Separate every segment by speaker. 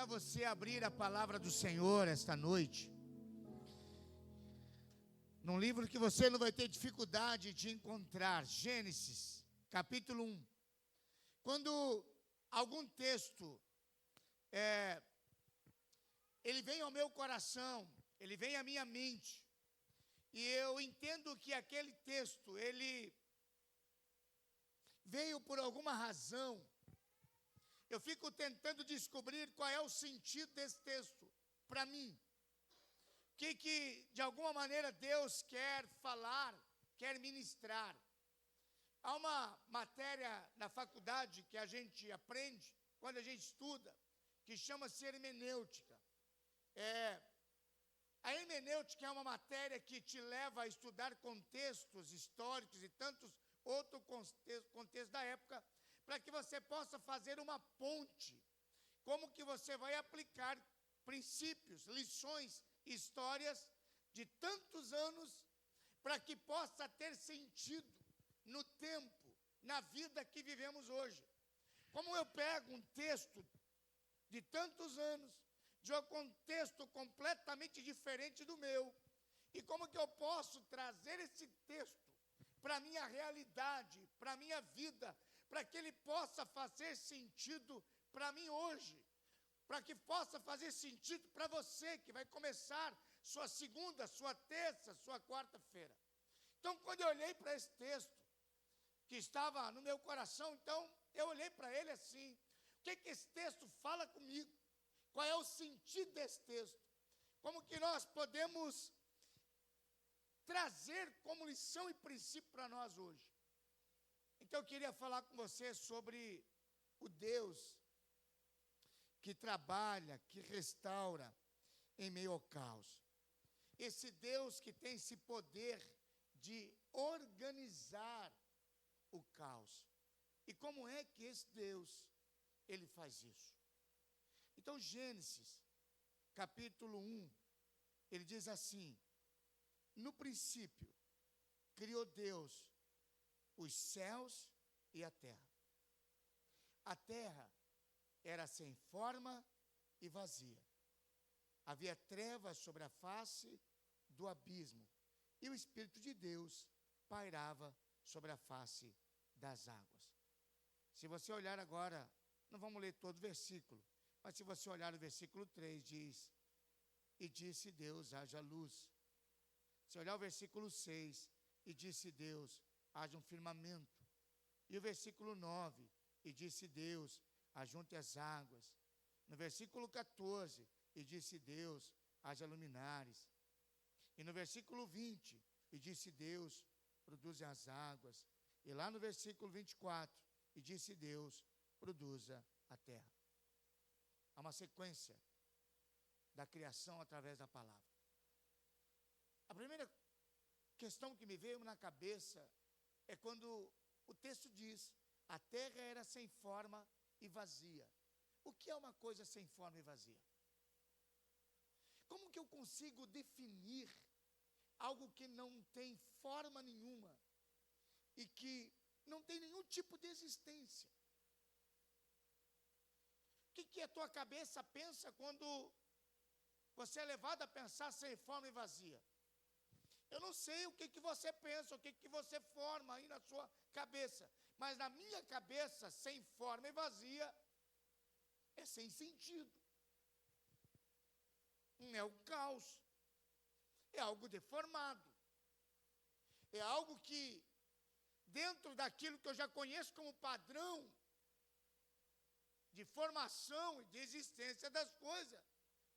Speaker 1: convidar você a abrir a palavra do Senhor esta noite, num livro que você não vai ter dificuldade de encontrar, Gênesis, capítulo 1. Quando algum texto, ele vem ao meu coração, ele vem à minha mente, e eu entendo que aquele texto, ele veio por alguma razão, eu fico tentando descobrir qual é o sentido desse texto para mim. O que de alguma maneira Deus quer falar, quer ministrar. Há uma matéria na faculdade que a gente aprende, quando a gente estuda, que chama-se hermenêutica. A hermenêutica é uma matéria que te leva a estudar contextos históricos e tantos outros contextos da época, para que você possa fazer uma ponte, como que você vai aplicar princípios, lições, histórias de tantos anos, para que possa ter sentido no tempo, na vida que vivemos hoje. Como eu pego um texto de tantos anos, de um contexto completamente diferente do meu, e como que eu posso trazer esse texto para a minha realidade, para a minha vida, para que ele possa fazer sentido para mim hoje, para que possa fazer sentido para você, que vai começar sua segunda, sua terça, sua quarta-feira. Então, quando eu olhei para esse texto, que estava no meu coração, então, eu olhei para ele assim, o que esse texto fala comigo? Qual é o sentido desse texto? Como que nós podemos trazer como lição e princípio para nós hoje? Então eu queria falar com você sobre o Deus que trabalha, que restaura em meio ao caos. Esse Deus que tem esse poder de organizar o caos. E como é que esse Deus, ele faz isso? Então Gênesis, capítulo 1, ele diz assim: no princípio, criou Deus os céus e a terra. A terra era sem forma e vazia. Havia trevas sobre a face do abismo, e o Espírito de Deus pairava sobre a face das águas. Se você olhar agora, não vamos ler todo o versículo, mas se você olhar o versículo 3, diz: e disse Deus, haja luz. Se olhar o versículo 6, e disse Deus, haja um firmamento. E o versículo 9, e disse Deus, ajunte as águas. No versículo 14, e disse Deus, haja luminares. E no versículo 20, e disse Deus, produza as águas. E lá no versículo 24, e disse Deus, produza a terra. Há uma sequência da criação através da palavra. A primeira questão que me veio na cabeça é quando o texto diz: a terra era sem forma e vazia. O que é uma coisa sem forma e vazia? Como que eu consigo definir algo que não tem forma nenhuma e que não tem nenhum tipo de existência? O que a tua cabeça pensa quando você é levado a pensar sem forma e vazia? Eu não sei o que você pensa, o que você forma aí na sua cabeça, mas na minha cabeça, sem forma e vazia, é sem sentido. É o caos, é algo deformado, é algo que, dentro daquilo que eu já conheço como padrão de formação e de existência das coisas,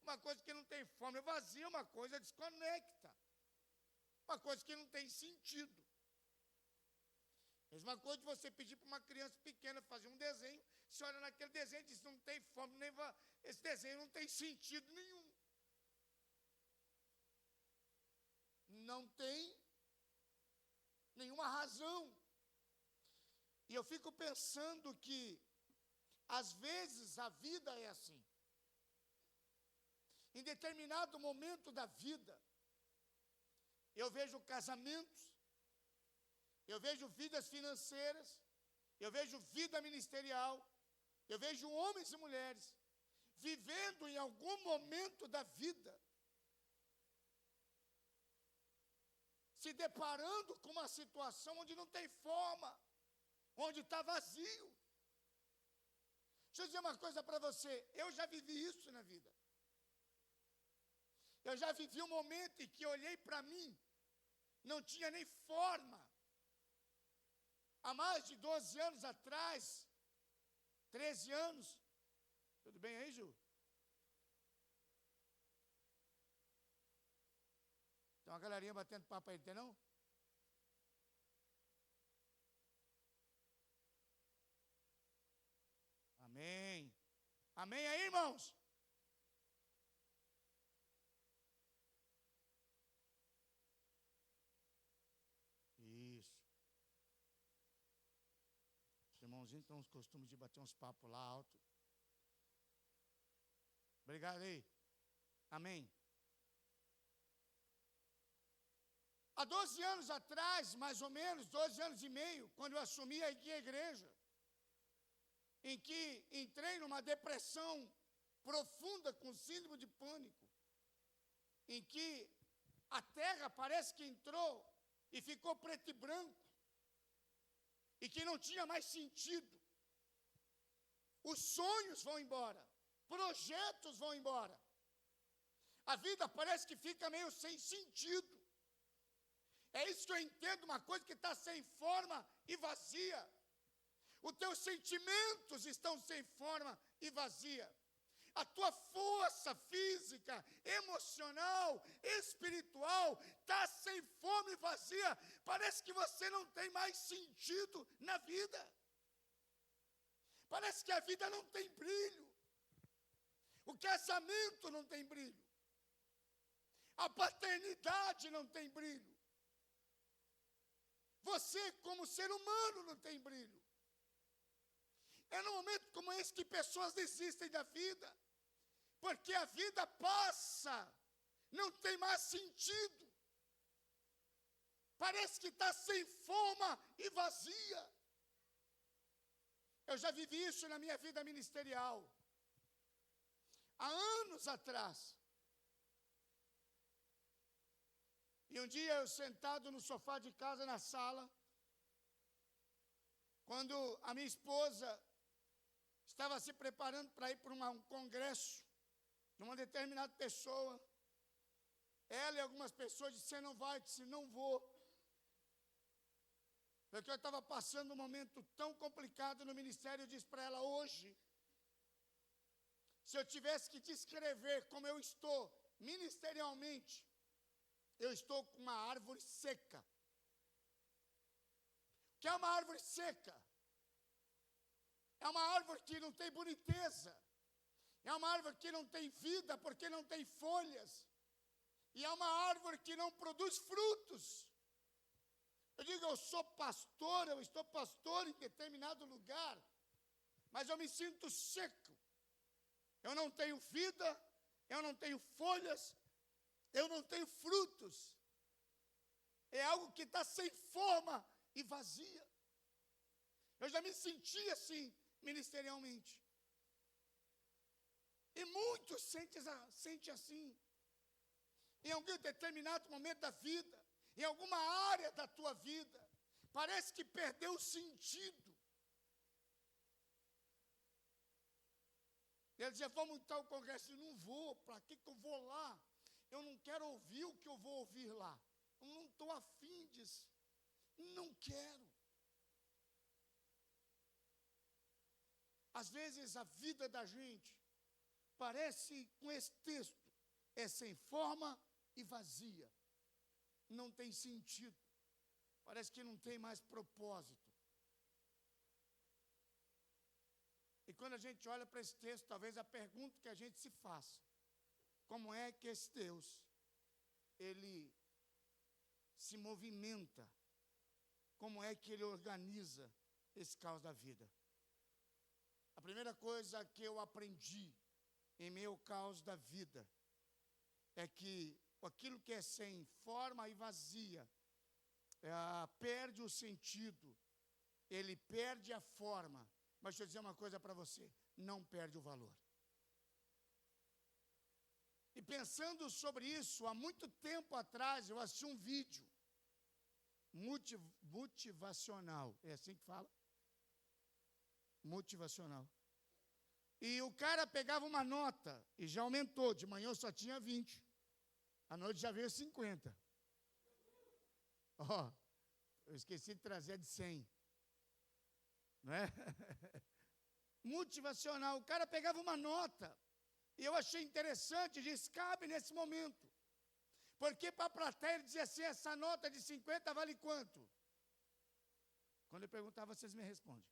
Speaker 1: uma coisa que não tem forma e vazia, uma coisa desconecta. Uma coisa que não tem sentido. Mesma coisa de você pedir para uma criança pequena fazer um desenho, você olha naquele desenho e diz: não tem forma, nem esse desenho não tem sentido nenhum. Não tem nenhuma razão. E eu fico pensando que, às vezes, a vida é assim. Em determinado momento da vida, eu vejo casamentos, eu vejo vidas financeiras, eu vejo vida ministerial, eu vejo homens e mulheres vivendo vivendo em algum momento da vida, se deparando com uma situação onde não tem forma, onde está vazio. Deixa eu dizer uma coisa para você, eu já vivi isso na vida. Eu já vivi um momento em que olhei para mim, não tinha nem forma. Há mais de 12 anos atrás, 13 anos, tudo bem aí, Ju? Tem uma galerinha batendo papo aí, tem não? Amém. Amém aí, irmãos? Isso. Os irmãozinhos têm uns costumes de bater uns papos lá alto. Obrigado aí. Amém. Há 12 anos atrás, mais ou menos, 12 anos e meio, quando eu assumi aqui a igreja, em que entrei numa depressão profunda com síndrome de pânico, em que a terra parece que entrou e ficou preto e branco, e que não tinha mais sentido. Os sonhos vão embora, projetos vão embora, a vida parece que fica meio sem sentido. É isso que eu entendo, uma coisa que está sem forma e vazia. Os teus sentimentos estão sem forma e vazia. A tua força física, emocional, espiritual, está sem forma e vazia. Parece que você não tem mais sentido na vida. Parece que a vida não tem brilho. O casamento não tem brilho. A paternidade não tem brilho. Você, como ser humano, não tem brilho. É num momento como esse que pessoas desistem da vida, porque a vida passa, não tem mais sentido. Parece que está sem forma e vazia. Eu já vivi isso na minha vida ministerial. Há anos atrás. E um dia eu sentado no sofá de casa na sala, quando a minha esposa estava se preparando para ir para um congresso de uma determinada pessoa, ela e algumas pessoas disseram: não vai, eu disse: não vou. Porque eu estava passando um momento tão complicado no ministério. Eu disse para ela: hoje, se eu tivesse que descrever como eu estou ministerialmente, eu estou com uma árvore seca. O que é uma árvore seca? É uma árvore que não tem boniteza. É uma árvore que não tem vida, porque não tem folhas. E é uma árvore que não produz frutos. Eu digo, eu sou pastor, eu estou pastor em determinado lugar, mas eu me sinto seco. Eu não tenho vida, eu não tenho folhas, eu não tenho frutos. É algo que está sem forma e vazia. Eu já me senti assim, ministerialmente. E muitos sentem assim. Em algum determinado momento da vida, em alguma área da tua vida, parece que perdeu o sentido. Ele dizia: vamos então ao congresso. Eu não vou, para que eu vou lá? Eu não quero ouvir o que eu vou ouvir lá. Eu não estou afim disso. Não quero. Às vezes a vida da gente parece, com esse texto, é sem forma e vazia. Não tem sentido. Parece que não tem mais propósito. E quando a gente olha para esse texto, talvez a pergunta que a gente se faça: como é que esse Deus, ele se movimenta? Como é que ele organiza esse caos da vida? A primeira coisa que eu aprendi em meio ao caos da vida é que aquilo que é sem forma e vazia perde o sentido, ele perde a forma, mas deixa eu dizer uma coisa para você: não perde o valor. E pensando sobre isso, há muito tempo atrás, eu assisti um vídeo motivacional. É assim que fala? Motivacional. E o cara pegava uma nota e já aumentou. De manhã eu só tinha 20. À noite já veio 50. Ó, eu esqueci de trazer a de 100. Não é? Motivacional. O cara pegava uma nota. E eu achei interessante, disse, cabe nesse momento. Porque para a plateia ele dizia assim, essa nota de 50 vale quanto? Quando eu perguntava, vocês me respondem.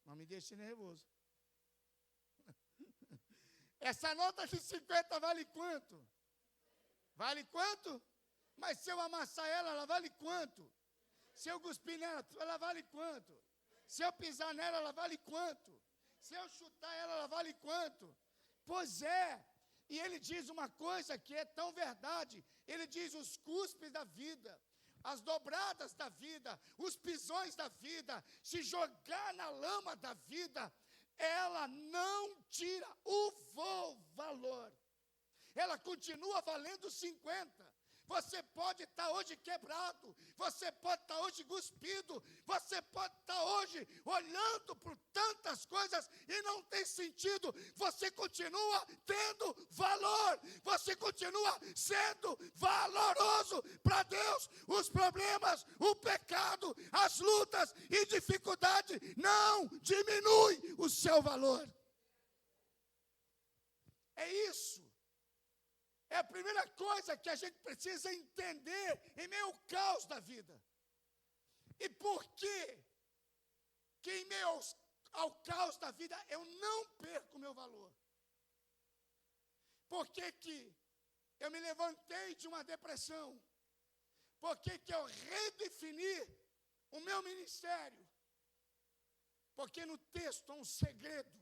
Speaker 1: Não me deixe nervoso. Essa nota de 50 vale quanto? Vale quanto? Mas se eu amassar ela, ela vale quanto? Se eu cuspir nela, ela vale quanto? Se eu pisar nela, ela vale quanto? Se eu chutar ela, ela vale quanto? Pois é. E ele diz uma coisa que é tão verdade. Ele diz os cuspes da vida, as dobradas da vida, os pisões da vida, se jogar na lama da vida, ela não tira o valor. Ela continua valendo 50. Você pode estar hoje quebrado, você pode estar hoje cuspido, você pode estar hoje olhando por tantas coisas e não tem sentido. Você continua tendo valor, você continua sendo valoroso para Deus. Os problemas, o pecado, as lutas e dificuldades não diminuem o seu valor. É isso. É a primeira coisa que a gente precisa entender em meio ao caos da vida. E por que em meio ao caos da vida eu não perco o meu valor? Por que eu me levantei de uma depressão? Por que eu redefini o meu ministério? Porque no texto há um segredo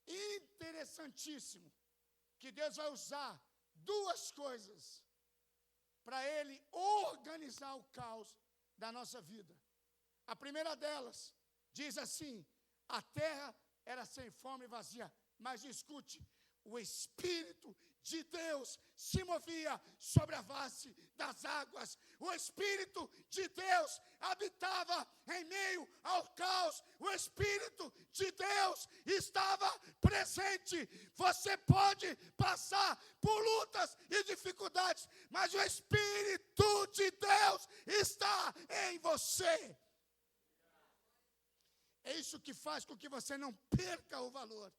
Speaker 1: interessantíssimo, que Deus vai usar duas coisas para Ele organizar o caos da nossa vida. A primeira delas diz assim, a terra era sem forma e vazia, mas escute, o Espírito de Deus se movia sobre a face das águas. O Espírito de Deus habitava em meio ao caos. O Espírito de Deus estava presente. Você pode passar por lutas e dificuldades, mas o Espírito de Deus está em você. É isso que faz com que você não perca o valor.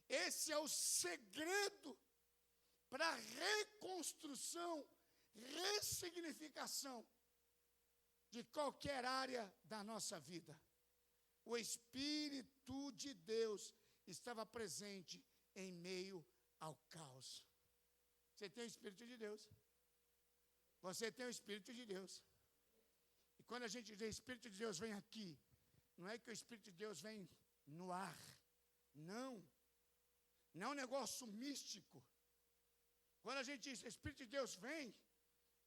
Speaker 1: Esse é o segredo para a reconstrução, ressignificação de qualquer área da nossa vida. O Espírito de Deus estava presente em meio ao caos. Você tem o Espírito de Deus. Você tem o Espírito de Deus. E quando a gente diz Espírito de Deus vem aqui, não é que o Espírito de Deus vem no ar. Não. Não é um negócio místico. Quando a gente diz Espírito de Deus vem,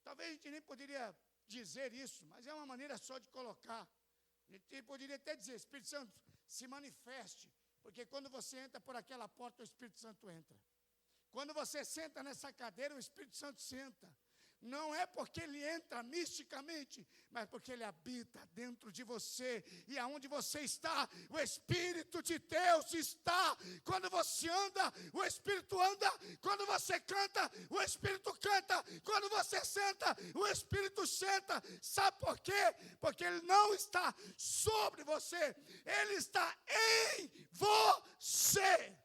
Speaker 1: talvez a gente nem poderia dizer isso, mas é uma maneira só de colocar. A gente poderia até dizer, Espírito Santo, se manifeste, porque quando você entra por aquela porta, o Espírito Santo entra. Quando você senta nessa cadeira, o Espírito Santo senta. Não é porque ele entra misticamente, mas porque ele habita dentro de você. E aonde você está, o Espírito de Deus está. Quando você anda, o Espírito anda. Quando você canta, o Espírito canta. Quando você senta, o Espírito senta. Sabe por quê? Porque ele não está sobre você, ele está em você.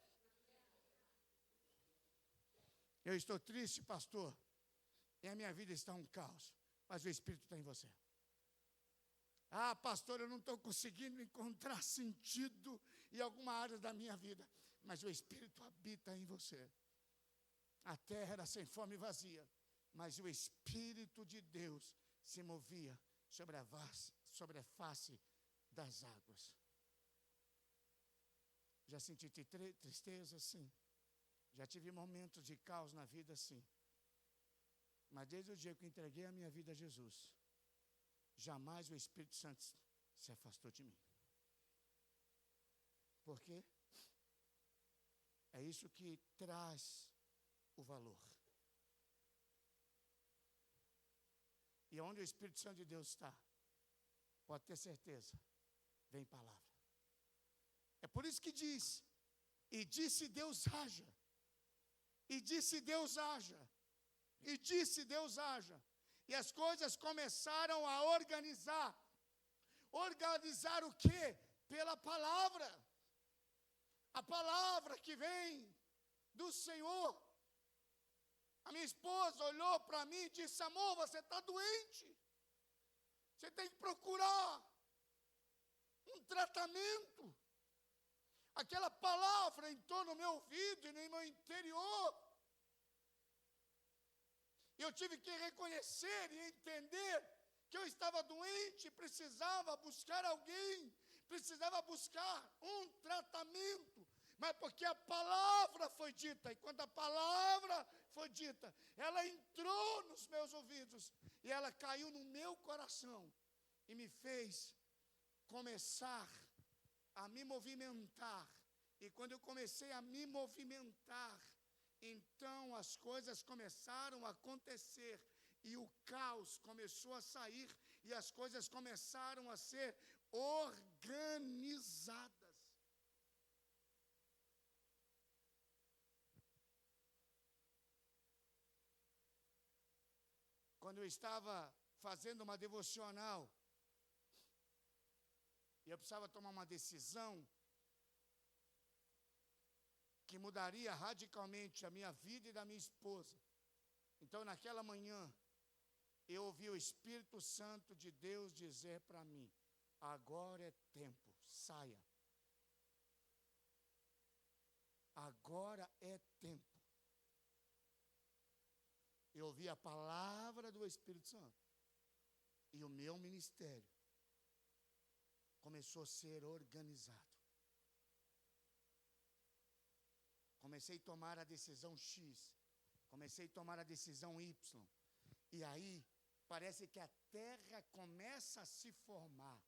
Speaker 1: Eu estou triste, pastor. E a minha vida está um caos, mas o Espírito está em você. Ah, pastor, eu não estou conseguindo encontrar sentido em alguma área da minha vida, mas o Espírito habita em você. A terra era sem forma e vazia, mas o Espírito de Deus se movia sobre a face das águas. Já senti tristeza, sim. Já tive momentos de caos na vida, sim. Mas desde o dia que eu entreguei a minha vida a Jesus, jamais o Espírito Santo se afastou de mim. Por quê? É isso que traz o valor. E onde o Espírito Santo de Deus está, pode ter certeza, vem palavra. É por isso que diz, e disse Deus haja, e disse Deus haja, e disse Deus haja. E as coisas começaram a organizar. Organizar o quê? Pela palavra. A palavra que vem do Senhor. A minha esposa olhou para mim e disse: amor, você está doente. Você tem que procurar um tratamento. Aquela palavra entrou no meu ouvido e no meu interior. E eu tive que reconhecer e entender que eu estava doente, precisava buscar alguém, precisava buscar um tratamento. Mas porque a palavra foi dita, e quando a palavra foi dita, ela entrou nos meus ouvidos, e ela caiu no meu coração, e me fez começar a me movimentar. E quando eu comecei a me movimentar, então as coisas começaram a acontecer, e o caos começou a sair, e as coisas começaram a ser organizadas. Quando eu estava fazendo uma devocional, e eu precisava tomar uma decisão que mudaria radicalmente a minha vida e da minha esposa. Então, naquela manhã, eu ouvi o Espírito Santo de Deus dizer para mim: agora é tempo, saia. Agora é tempo. Eu ouvi a palavra do Espírito Santo. E o meu ministério começou a ser organizado. Comecei a tomar a decisão X. Comecei a tomar a decisão Y. E aí, parece que a terra começa a se formar.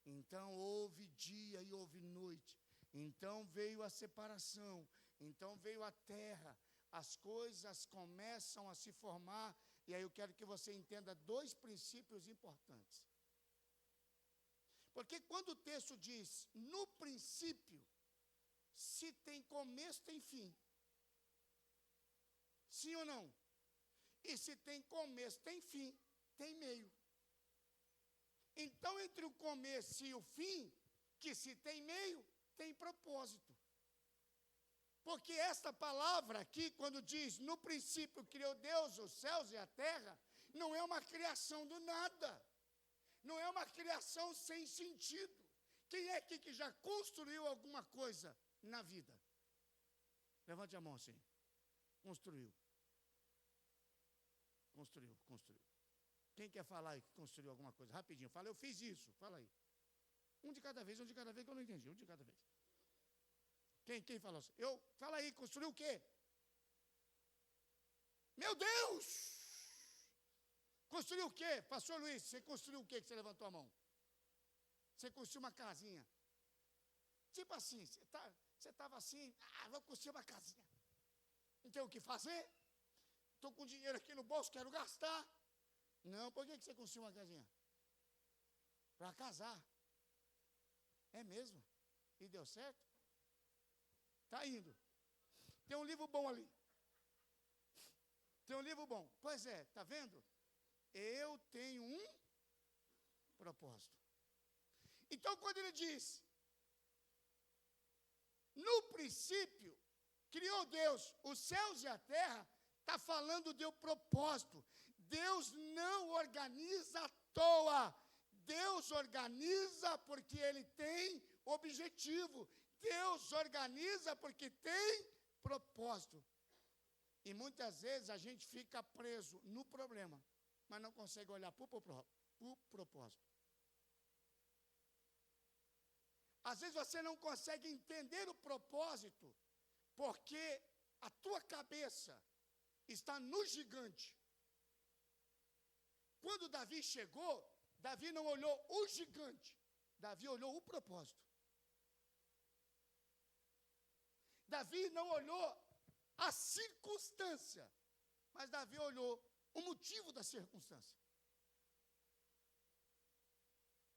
Speaker 1: Então, houve dia e houve noite. Então, veio a separação. Então, veio a terra. As coisas começam a se formar. E aí, eu quero que você entenda dois princípios importantes. Porque quando o texto diz, no princípio, se tem começo, tem fim. Sim ou não? E se tem começo, tem fim, tem meio. Então, entre o começo e o fim, que se tem meio, tem propósito. Porque esta palavra aqui, quando diz, no princípio criou Deus os céus e a terra, não é uma criação do nada. Não é uma criação sem sentido. Quem é que já construiu alguma coisa na vida? Levante a mão assim. Construiu. Construiu. Quem quer falar aí que construiu alguma coisa? Rapidinho, fala, eu fiz isso. Fala aí. Um de cada vez, que eu não entendi. Um de cada vez. Quem falou assim? Fala aí, construiu o quê? Meu Deus! Construiu o quê? Pastor Luiz, você construiu o quê que você levantou a mão? Você construiu uma casinha. Tipo assim, você estava assim, vou construir uma casinha. Não tem o que fazer? Estou com dinheiro aqui no bolso, quero gastar. Não, por que você construiu uma casinha? Para casar. É mesmo? E deu certo? Está indo. Tem um livro bom ali. Tem um livro bom. Pois é, está vendo? Eu tenho um propósito. Então, quando ele diz, no princípio, criou Deus os céus e a terra, está falando do propósito. Deus não organiza à toa. Deus organiza porque Ele tem objetivo. Deus organiza porque tem propósito. E muitas vezes a gente fica preso no problema, mas não consegue olhar para o propósito. Às vezes você não consegue entender o propósito, porque a tua cabeça está no gigante. Quando Davi chegou, Davi não olhou o gigante, Davi olhou o propósito. Davi não olhou a circunstância, mas Davi olhou o motivo da circunstância.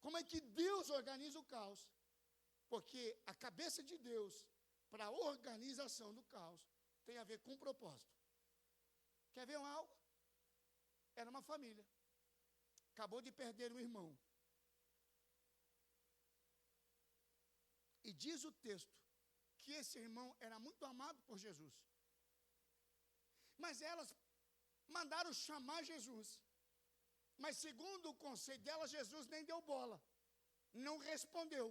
Speaker 1: Como é que Deus organiza o caos? Porque a cabeça de Deus para a organização do caos tem a ver com um propósito. Quer ver algo? Era uma família. Acabou de perder um irmão. E diz o texto que esse irmão era muito amado por Jesus. Mas elas mandaram chamar Jesus. Mas segundo o conceito delas, Jesus nem deu bola. Não respondeu.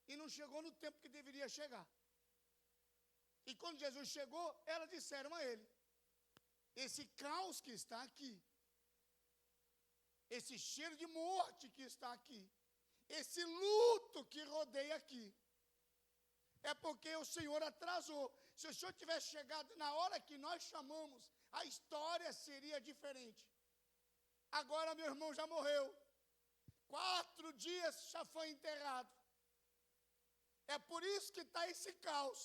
Speaker 1: E não chegou no tempo que deveria chegar. E quando Jesus chegou, elas disseram a ele: esse caos que está aqui, esse cheiro de morte que está aqui, esse luto que rodeia aqui, é porque o Senhor atrasou. Se o Senhor tivesse chegado na hora que nós chamamos, a história seria diferente. Agora meu irmão já morreu. 4 dias já foi enterrado. É por isso que está esse caos.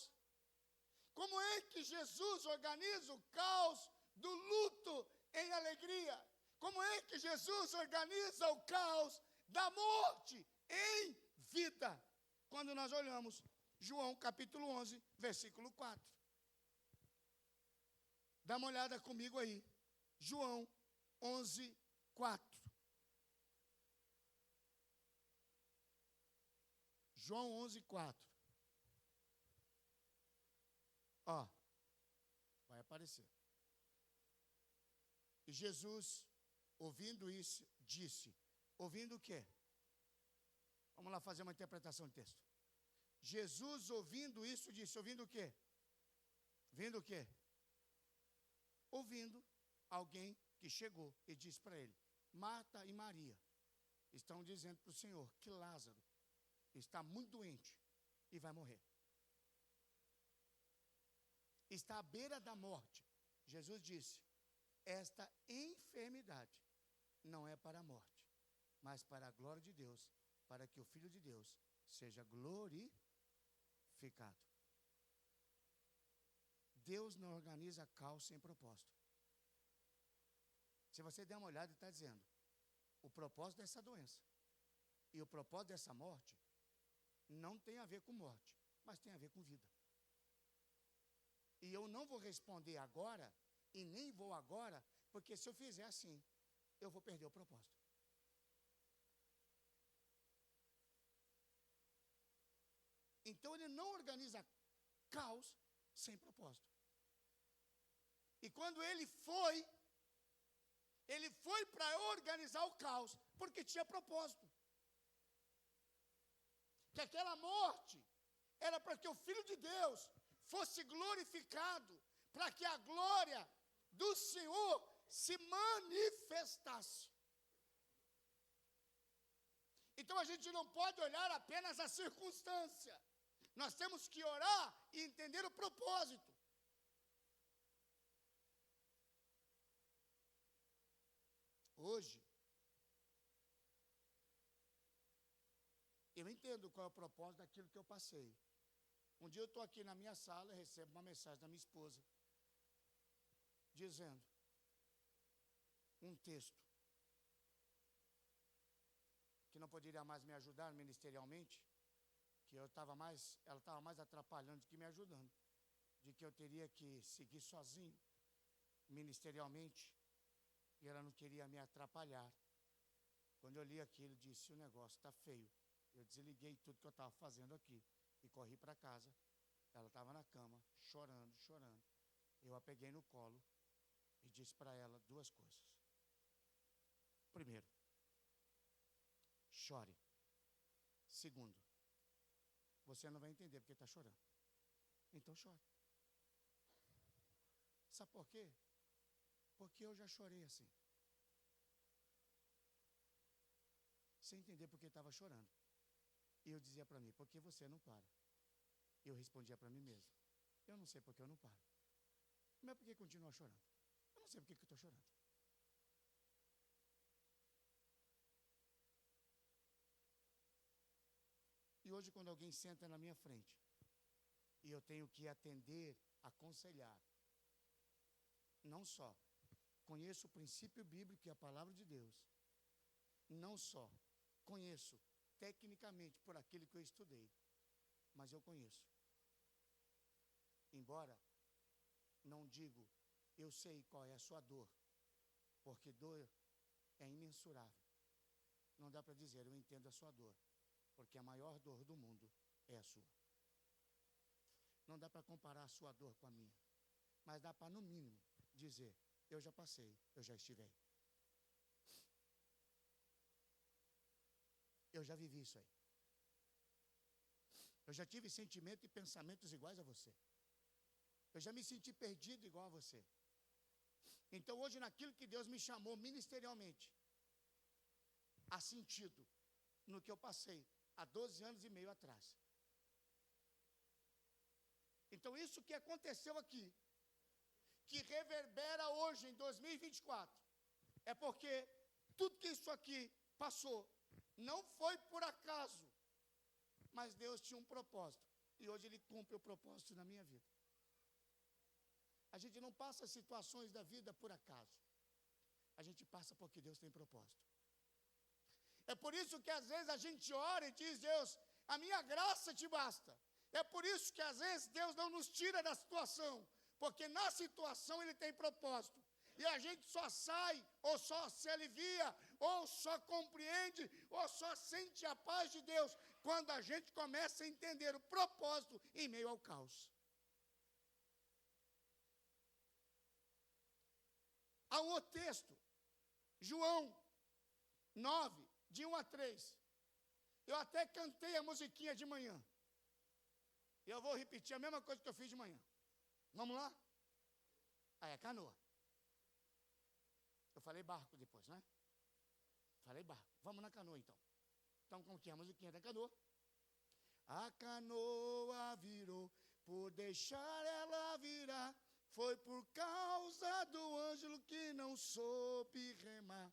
Speaker 1: Como é que Jesus organiza o caos do luto em alegria? Como é que Jesus organiza o caos da morte em vida? Quando nós olhamos João capítulo 11, versículo 4. Dá uma olhada comigo aí. João 11, 4. João 11, 4. Ó, vai aparecer. E Jesus, ouvindo isso, disse: ouvindo o quê? Vamos lá fazer uma interpretação de texto. Jesus, ouvindo isso, disse: ouvindo o quê? Ouvindo o quê? Ouvindo alguém que chegou e disse para ele: Marta e Maria estão dizendo para o Senhor que Lázaro está muito doente e vai morrer. Está à beira da morte. Jesus disse: esta enfermidade não é para a morte, mas para a glória de Deus, para que o Filho de Deus seja glorificado. Deus não organiza caos sem propósito. Se você der uma olhada, ele está dizendo: o propósito dessa doença e o propósito dessa morte não tem a ver com morte, mas tem a ver com vida. E eu não vou responder agora, e nem vou agora, porque se eu fizer assim, eu vou perder o propósito. Então ele não organiza caos sem propósito. E quando ele foi para organizar o caos, porque tinha propósito. Que aquela morte era para que o Filho de Deus fosse glorificado, para que a glória do Senhor se manifestasse. Então a gente não pode olhar apenas a circunstância. Nós temos que orar e entender o propósito. Hoje, eu entendo qual é o propósito daquilo que eu passei. Um dia eu estou aqui na minha sala e recebo uma mensagem da minha esposa, dizendo um texto que não poderia mais me ajudar ministerialmente, que ela estava mais atrapalhando do que me ajudando, de que eu teria que seguir sozinho ministerialmente, e ela não queria me atrapalhar. Quando eu li aquilo, disse: o negócio está feio. Eu desliguei tudo que eu estava fazendo aqui e corri para casa. Ela estava na cama, chorando, chorando. Eu a peguei no colo e disse para ela 2 coisas. Primeiro, chore. Segundo, você não vai entender porque está chorando. Então chore. Sabe por quê? Porque eu já chorei assim. Sem entender porque estava chorando. E eu dizia para mim: por que você não para? Eu respondia para mim mesmo: eu não sei porque eu não paro. Mas por que continua chorando? Eu não sei porque que eu estou chorando. E hoje, quando alguém senta na minha frente E eu tenho que atender, aconselhar. Não só conheço o princípio bíblico e a palavra de Deus. Não só conheço tecnicamente por aquilo que eu estudei, mas eu conheço. Embora não digo, eu sei qual é a sua dor, porque dor é imensurável. Não dá para dizer, eu entendo a sua dor, porque a maior dor do mundo é a sua. Não dá para comparar a sua dor com a minha, mas dá para, no mínimo, dizer, eu já passei, eu já estive aí. Eu já vivi isso aí. Eu já tive sentimento e pensamentos iguais a você. Eu já me senti perdido igual a você. Então hoje, naquilo que Deus me chamou ministerialmente, há sentido no que eu passei há 12 anos e meio atrás. Então isso que aconteceu aqui, que reverbera hoje em 2024, é porque tudo que isso aqui passou, não foi por acaso, mas Deus tinha um propósito, e hoje Ele cumpre o propósito na minha vida. A gente não passa situações da vida por acaso, a gente passa porque Deus tem propósito. É por isso que às vezes a gente ora e diz, Deus, a minha graça te basta. É por isso que às vezes Deus não nos tira da situação, porque na situação Ele tem propósito. E a gente só sai, ou só se alivia, ou só compreende, ou só sente a paz de Deus, quando a gente começa a entender o propósito em meio ao caos. Há um outro texto, João 9, de 1 a 3. Eu até cantei a musiquinha de manhã. E eu vou repetir a mesma coisa que eu fiz de manhã. Vamos lá? Aí é canoa. Eu falei barco depois, né? Falei barco. Vamos na canoa então. Então, como que é a musiquinha da canoa? A canoa virou, por deixar ela virar, foi por causa do ângelo que não soube remar.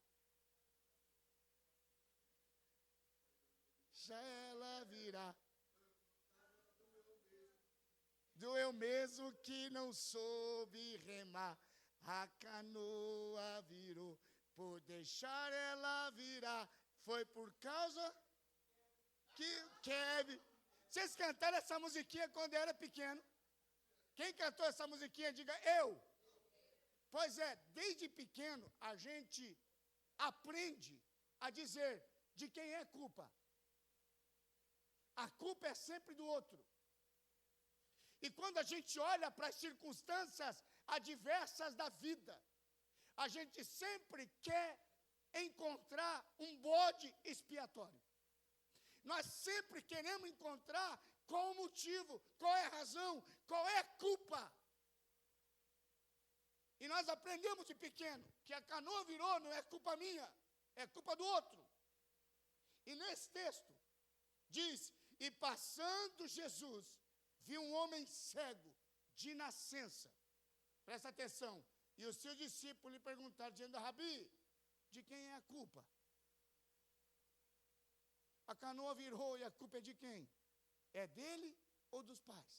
Speaker 1: Já ela virá. Do eu mesmo que não soube remar, a canoa virou, por deixar ela virar, foi por causa que Kevin. Vocês cantaram essa musiquinha quando eu era pequeno? Quem cantou essa musiquinha, diga eu. Pois é, desde pequeno a gente aprende a dizer de quem é culpa. A culpa é sempre do outro. E quando a gente olha para as circunstâncias adversas da vida, a gente sempre quer encontrar um bode expiatório. Nós sempre queremos encontrar qual o motivo, qual é a razão, qual é a culpa. E nós aprendemos de pequeno que a canoa virou, não é culpa minha, é culpa do outro. E nesse texto diz, e passando Jesus, viu um homem cego, de nascença. Presta atenção. E os seus discípulos lhe perguntaram, dizendo, Rabi, de quem é a culpa? A canoa virou e a culpa é de quem? É dele ou dos pais?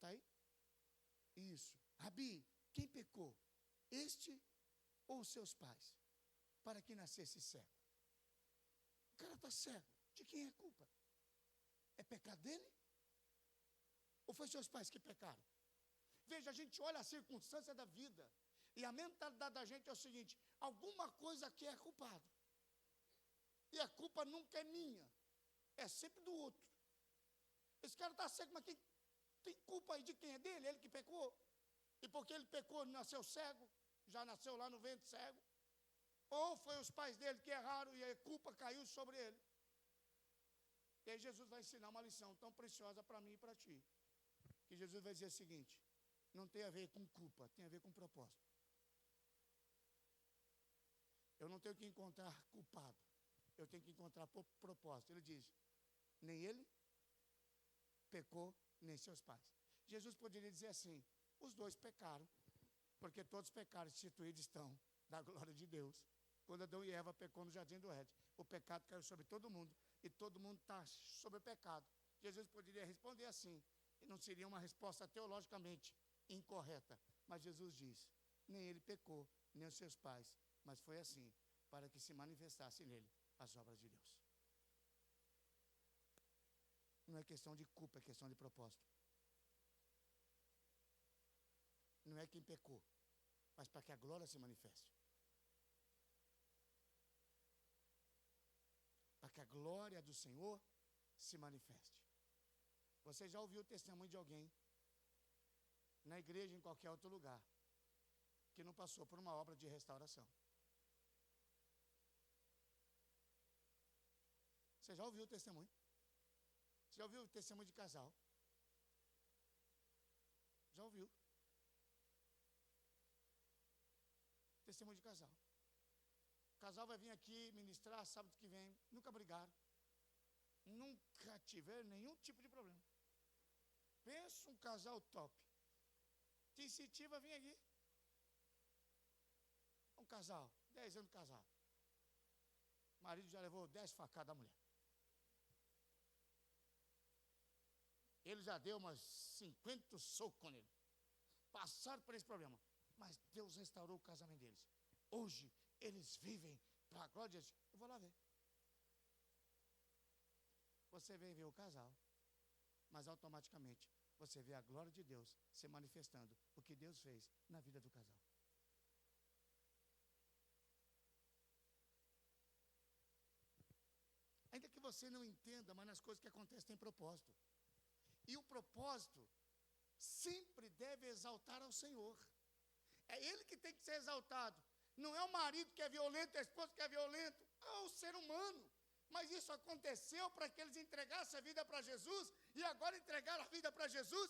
Speaker 1: Está aí? Isso. Rabi, quem pecou? Este ou os seus pais? Para que nascesse cego. O cara está cego. De quem é a culpa? É pecado dele? Ou foi seus pais que pecaram? Veja, a gente olha a circunstância da vida e a mentalidade da gente é o seguinte, alguma coisa aqui é culpado. E a culpa nunca é minha, é sempre do outro. Esse cara está cego, mas quem tem culpa aí de quem é dele? Ele que pecou. E porque ele pecou, nasceu cego, já nasceu lá no ventre cego. Ou foi os pais dele que erraram e a culpa caiu sobre ele. E aí Jesus vai ensinar uma lição tão preciosa para mim e para ti. Que Jesus vai dizer o seguinte, não tem a ver com culpa, tem a ver com propósito. Eu não tenho que encontrar culpado, eu tenho que encontrar propósito. Ele diz, nem ele pecou, nem seus pais. Jesus poderia dizer assim, os dois pecaram, porque todos pecaram, instituídos estão da glória de Deus. Quando Adão e Eva pecou no jardim do Éden, o pecado caiu sobre todo mundo, e todo mundo está sob o pecado. Jesus poderia responder assim, e não seria uma resposta teologicamente incorreta. Mas Jesus diz, nem ele pecou, nem os seus pais, mas foi assim, para que se manifestasse nele as obras de Deus. Não é questão de culpa, é questão de propósito. Não é quem pecou, mas para que a glória se manifeste. Para que a glória do Senhor se manifeste. Você já ouviu o testemunho de alguém, na igreja, em qualquer outro lugar, que não passou por uma obra de restauração? Você já ouviu o testemunho? Você já ouviu o testemunho de casal? Já ouviu? Testemunho de casal. O casal vai vir aqui ministrar sábado que vem, nunca brigaram, nunca tiveram nenhum tipo de problema. Pensa um casal top. Te incentiva a vir aqui. Um casal, 10 anos de casado. O marido já levou 10 facadas da mulher. Ele já deu umas 50 socos nele. Passaram por esse problema. Mas Deus restaurou o casamento deles. Hoje, eles vivem para a glória de Deus. Eu vou lá ver. Você vem ver o casal, mas automaticamente você vê a glória de Deus se manifestando. O que Deus fez na vida do casal. Ainda que você não entenda, mas nas coisas que acontecem tem propósito. E o propósito sempre deve exaltar ao Senhor. É Ele que tem que ser exaltado. Não é o marido que é violento, a esposa que é violento. É o ser humano. Mas isso aconteceu para que eles entregassem a vida para Jesus. E agora entregaram a vida para Jesus.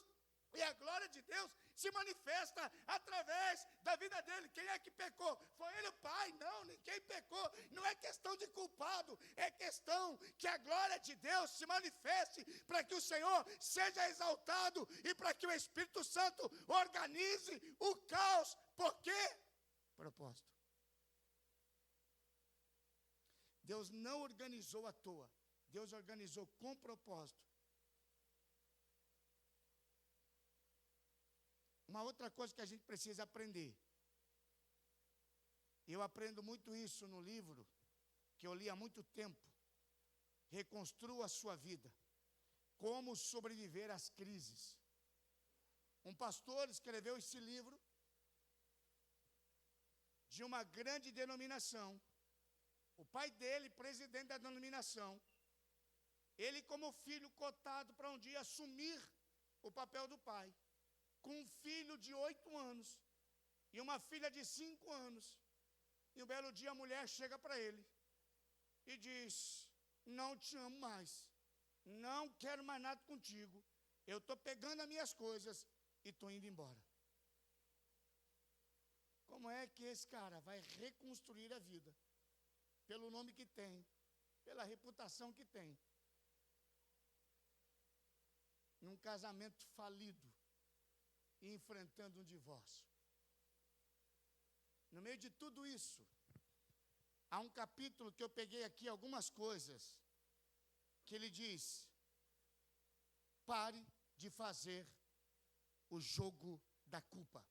Speaker 1: E a glória de Deus se manifesta através da vida dele. Quem é que pecou? Foi ele o pai? Não, ninguém pecou. Não é questão de culpado. É questão que a glória de Deus se manifeste para que o Senhor seja exaltado e para que o Espírito Santo organize o caos. Por quê? Propósito. Deus não organizou à toa. Deus organizou com propósito. Uma outra coisa que a gente precisa aprender. Eu aprendo muito isso no livro, que eu li há muito tempo. Reconstrua a sua vida. Como sobreviver às crises. Um pastor escreveu esse livro de uma grande denominação. O pai dele, presidente da denominação. Ele, como filho cotado para um dia assumir o papel do pai. Com um filho de 8 anos e uma filha de 5 anos. E um belo dia a mulher chega para ele e diz, não te amo mais, não quero mais nada contigo, eu estou pegando as minhas coisas e estou indo embora. Como é que esse cara vai reconstruir a vida? Pelo nome que tem, pela reputação que tem, num casamento falido, e enfrentando um divórcio. No meio de tudo isso, há um capítulo que eu peguei aqui algumas coisas, que ele diz, pare de fazer o jogo da culpa.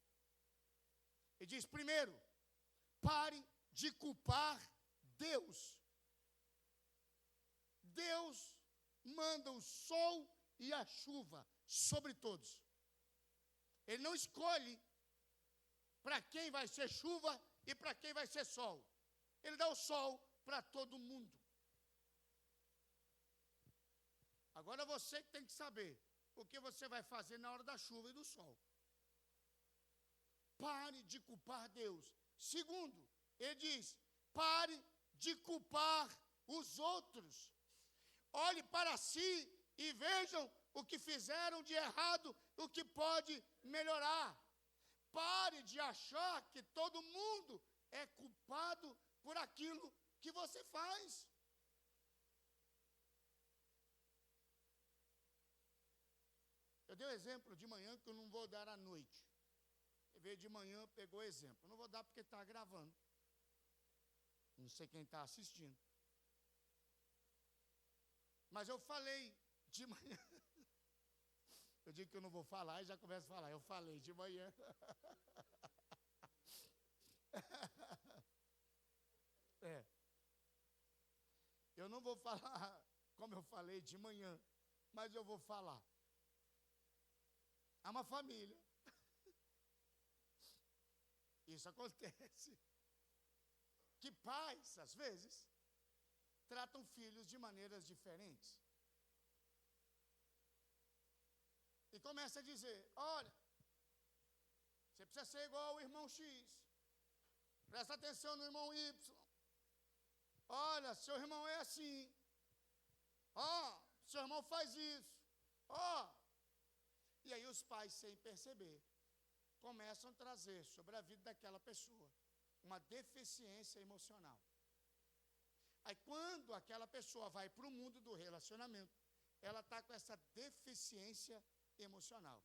Speaker 1: Ele diz, primeiro, pare de culpar Deus. Deus manda o sol e a chuva sobre todos. Ele não escolhe para quem vai ser chuva e para quem vai ser sol. Ele dá o sol para todo mundo. Agora você que tem que saber o que você vai fazer na hora da chuva e do sol. Pare de culpar Deus. Segundo, ele diz, pare de culpar os outros. Olhe para si e vejam o que fizeram de errado, o que pode melhorar. Pare de achar que todo mundo é culpado por aquilo que você faz. Eu dei um exemplo de manhã que eu não vou dar à noite. Ele veio de manhã, pegou exemplo. Eu não vou dar porque está gravando. Não sei quem está assistindo. Mas eu falei de manhã. Eu digo que eu não vou falar e já começo a falar. Eu falei de manhã. É. Eu não vou falar como eu falei de manhã, mas eu vou falar. Há uma família. Isso acontece. Que pais, às vezes, tratam filhos de maneiras diferentes. E começa a dizer, olha, você precisa ser igual ao irmão X. Presta atenção no irmão Y. Olha, seu irmão é assim. Ó, seu irmão faz isso. Ó. E aí os pais, sem perceber, começam a trazer sobre a vida daquela pessoa uma deficiência emocional. Aí quando aquela pessoa vai para o mundo do relacionamento, ela está com essa deficiência emocional.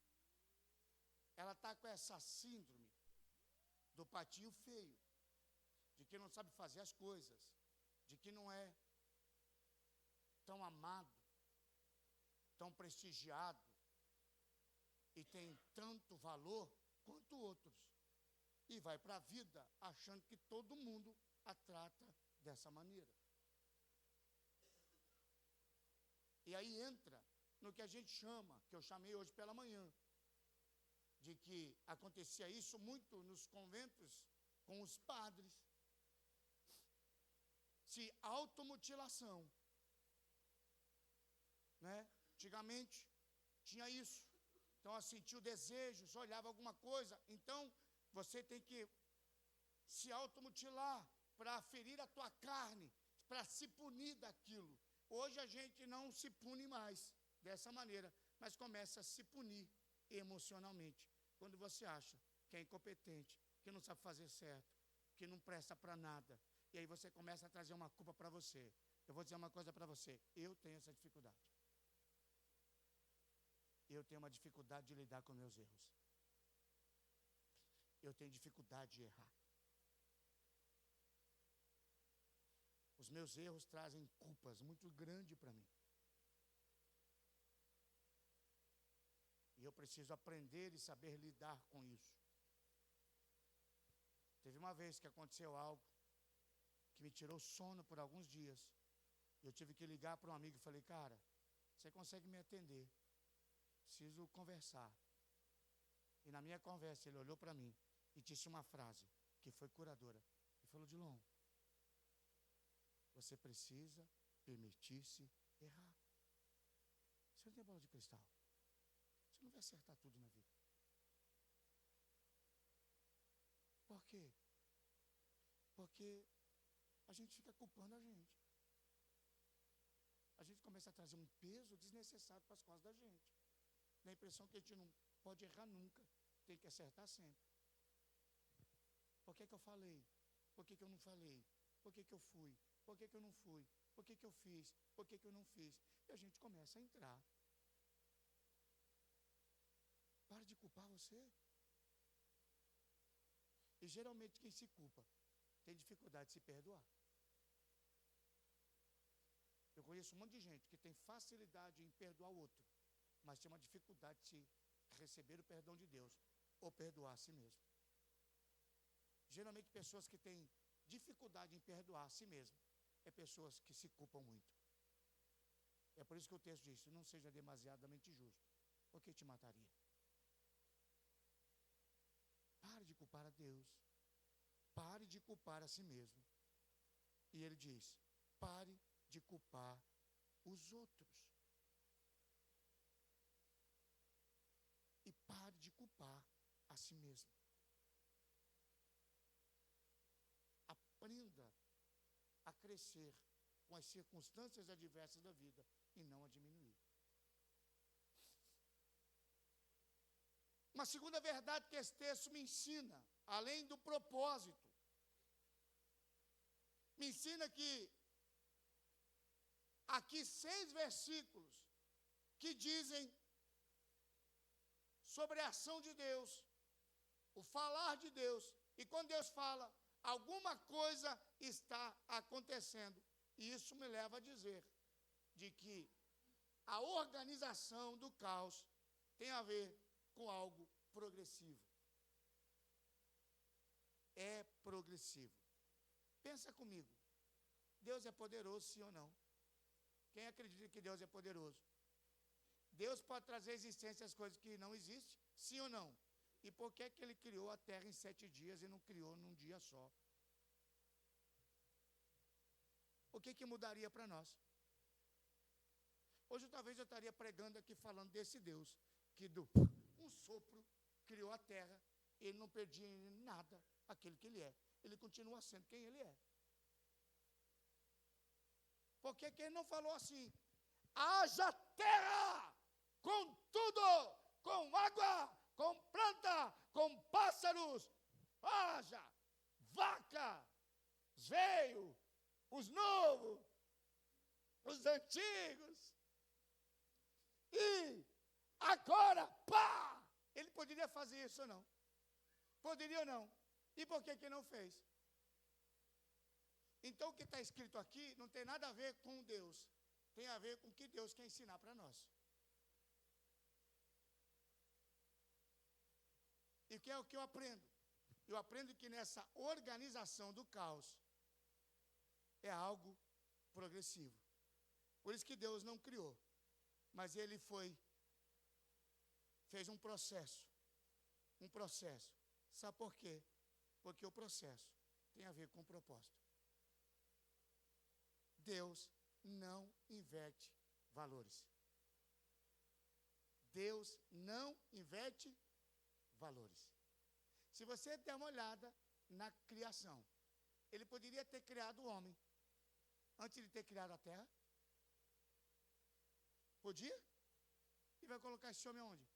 Speaker 1: Ela está com essa síndrome do patinho feio, de que não sabe fazer as coisas, de que não é tão amado, tão prestigiado e tem tanto valor quanto outros. E vai para a vida achando que todo mundo a trata dessa maneira. E aí entra no que a gente chama, que eu chamei hoje pela manhã, de que acontecia isso muito nos conventos com os padres. Se automutilação, né? Antigamente tinha isso. Então, assim, sentiu desejos, olhava alguma coisa, então você tem que se automutilar para ferir a tua carne, para se punir daquilo. Hoje a gente não se pune mais dessa maneira, mas começa a se punir emocionalmente. Quando você acha que é incompetente, que não sabe fazer certo, que não presta para nada, e aí você começa a trazer uma culpa para você. Eu vou dizer uma coisa para você, eu tenho essa dificuldade. Eu tenho uma dificuldade de lidar com meus erros. Eu tenho dificuldade de errar. Os meus erros trazem culpas muito grandes para mim. E eu preciso aprender e saber lidar com isso. Teve uma vez que aconteceu algo que me tirou sono por alguns dias. Eu tive que ligar para um amigo e falei, cara, você consegue me atender? Preciso conversar. E na minha conversa ele olhou para mim e disse uma frase que foi curadora. Ele falou, Dilon, você precisa permitir-se errar. Você não tem bola de cristal. Você não vai acertar tudo na vida. Por quê? Porque a gente fica culpando a gente. A gente começa a trazer um peso desnecessário para as costas da gente. Dá a impressão que a gente não pode errar nunca, tem que acertar sempre. Por que eu falei? Por que eu não falei? Por que eu fui? Por que eu não fui? Por que eu fiz? Por que eu não fiz? E a gente começa a entrar. Para de culpar você. E geralmente quem se culpa tem dificuldade de se perdoar. Eu conheço um monte de gente que tem facilidade em perdoar o outro, mas tem uma dificuldade de receber o perdão de Deus ou perdoar a si mesmo. Geralmente pessoas que têm dificuldade em perdoar a si mesmo é pessoas que se culpam muito. É por isso que o texto diz, não seja demasiadamente justo, porque te mataria. Pare de culpar a Deus. Pare de culpar a si mesmo. E ele diz, pare de culpar os outros. E pare de culpar a si mesmo. Aprenda a crescer com as circunstâncias adversas da vida e não a diminuir. Uma segunda verdade que esse texto me ensina, além do propósito, me ensina que aqui 6 versículos que dizem sobre a ação de Deus, o falar de Deus, e quando Deus fala, alguma coisa está acontecendo, e isso me leva a dizer, de que a organização do caos tem a ver com algo progressivo. É progressivo. Pensa comigo. Deus é poderoso, sim ou não? Quem acredita que Deus é poderoso? Deus pode trazer à existência as coisas que não existem, sim ou não? E por que que Ele criou a terra em 7 dias e não criou num dia só? O que mudaria para nós? Hoje talvez eu estaria pregando aqui falando desse Deus, que do um sopro criou a terra, Ele não perdia em nada aquele que Ele é. Ele continua sendo quem Ele é. Por que que Ele não falou assim? Haja terra, com tudo, com água, com planta, com pássaros, haja, vaca, os velhos, os novos, os antigos. E agora, pá! Ele poderia fazer isso ou não? Poderia ou não? E por que que não fez? Então o que está escrito aqui não tem nada a ver com Deus. Tem a ver com o que Deus quer ensinar para nós. E que é o que eu aprendo? Eu aprendo que nessa organização do caos é algo progressivo. Por isso que Deus não criou. Mas Ele fez um processo. Um processo. Sabe por quê? Porque o processo tem a ver com o propósito. Deus não inverte valores. Deus não inverte valores. Se você der uma olhada na criação, Ele poderia ter criado o homem antes de ter criado a terra? Podia? E vai colocar esse homem aonde?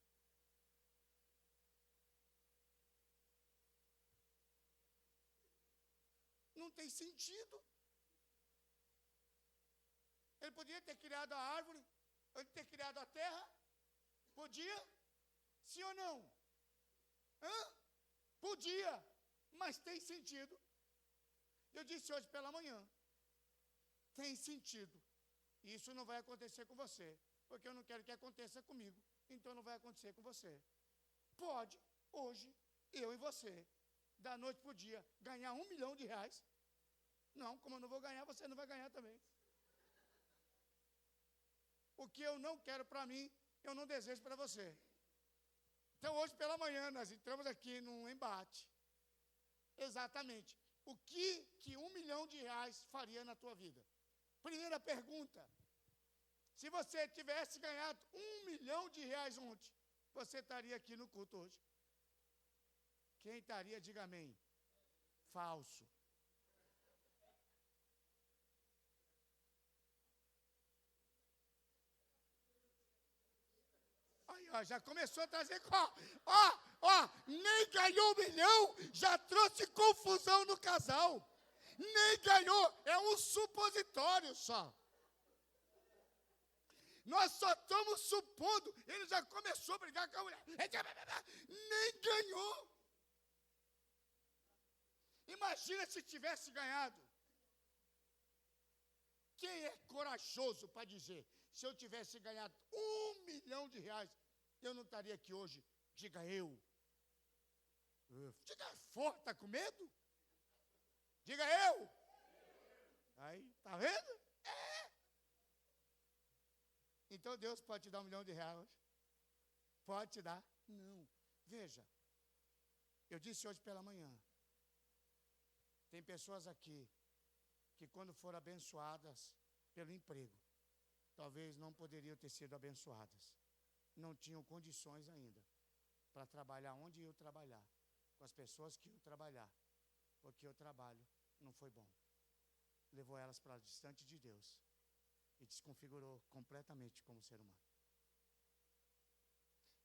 Speaker 1: Não tem sentido. Ele podia ter criado a árvore, antes de ter criado a terra? Podia? Sim ou não? Podia, mas tem sentido. Eu disse hoje pela manhã, tem sentido. E isso não vai acontecer com você, porque eu não quero que aconteça comigo, então não vai acontecer com você. Pode, hoje, eu e você, da noite para o dia, ganhar R$1 milhão. Não, como eu não vou ganhar, você não vai ganhar também. O que eu não quero para mim, eu não desejo para você. Então, hoje pela manhã, nós entramos aqui num embate. Exatamente. O que R$1 milhão faria na tua vida? Primeira pergunta. Se você tivesse ganhado R$1 milhão ontem, você estaria aqui no culto hoje? Quem estaria, diga amém. Falso. Ó, já começou a trazer. Nem ganhou R$1 milhão, já trouxe confusão no casal. Nem ganhou, é um supositório só. Nós só estamos supondo, ele já começou a brigar com a mulher. Nem ganhou. Imagina se tivesse ganhado. Quem é corajoso para dizer, se eu tivesse ganhado R$1 milhão, eu não estaria aqui hoje? Diga eu. Diga forte, está com medo? Diga eu. Aí, tá vendo? É. Então Deus pode te dar R$1 milhão? Pode te dar? Não. Veja, eu disse hoje pela manhã, tem pessoas aqui que quando foram abençoadas pelo emprego, talvez não poderiam ter sido abençoadas. Não tinham condições ainda para trabalhar onde iam trabalhar, com as pessoas que iam trabalhar, porque o trabalho não foi bom. Levou elas para distante de Deus e desconfigurou completamente como ser humano.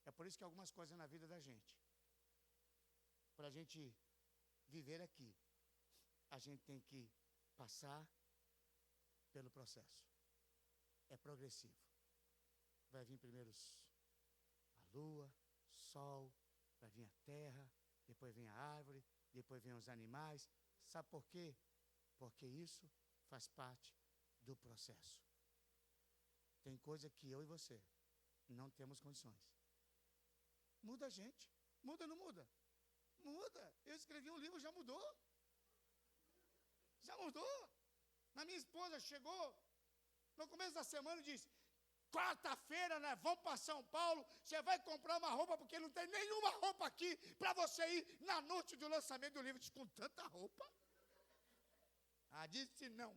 Speaker 1: É por isso que algumas coisas na vida da gente, para a gente viver aqui, a gente tem que passar pelo processo. É progressivo. Vai vir primeiro a lua, sol, vai vir a terra, depois vem a árvore, depois vem os animais. Sabe por quê? Porque isso faz parte do processo. Tem coisa que eu e você não temos condições. Muda a gente. Muda ou não muda? Muda. Eu escrevi um livro, já mudou. Já mudou. Na minha esposa chegou no começo da semana e disse: quarta-feira, né? Vamos para São Paulo. Você vai comprar uma roupa, porque não tem nenhuma roupa aqui para você ir na noite do lançamento do livro. Disse: com tanta roupa? Ah, disse não.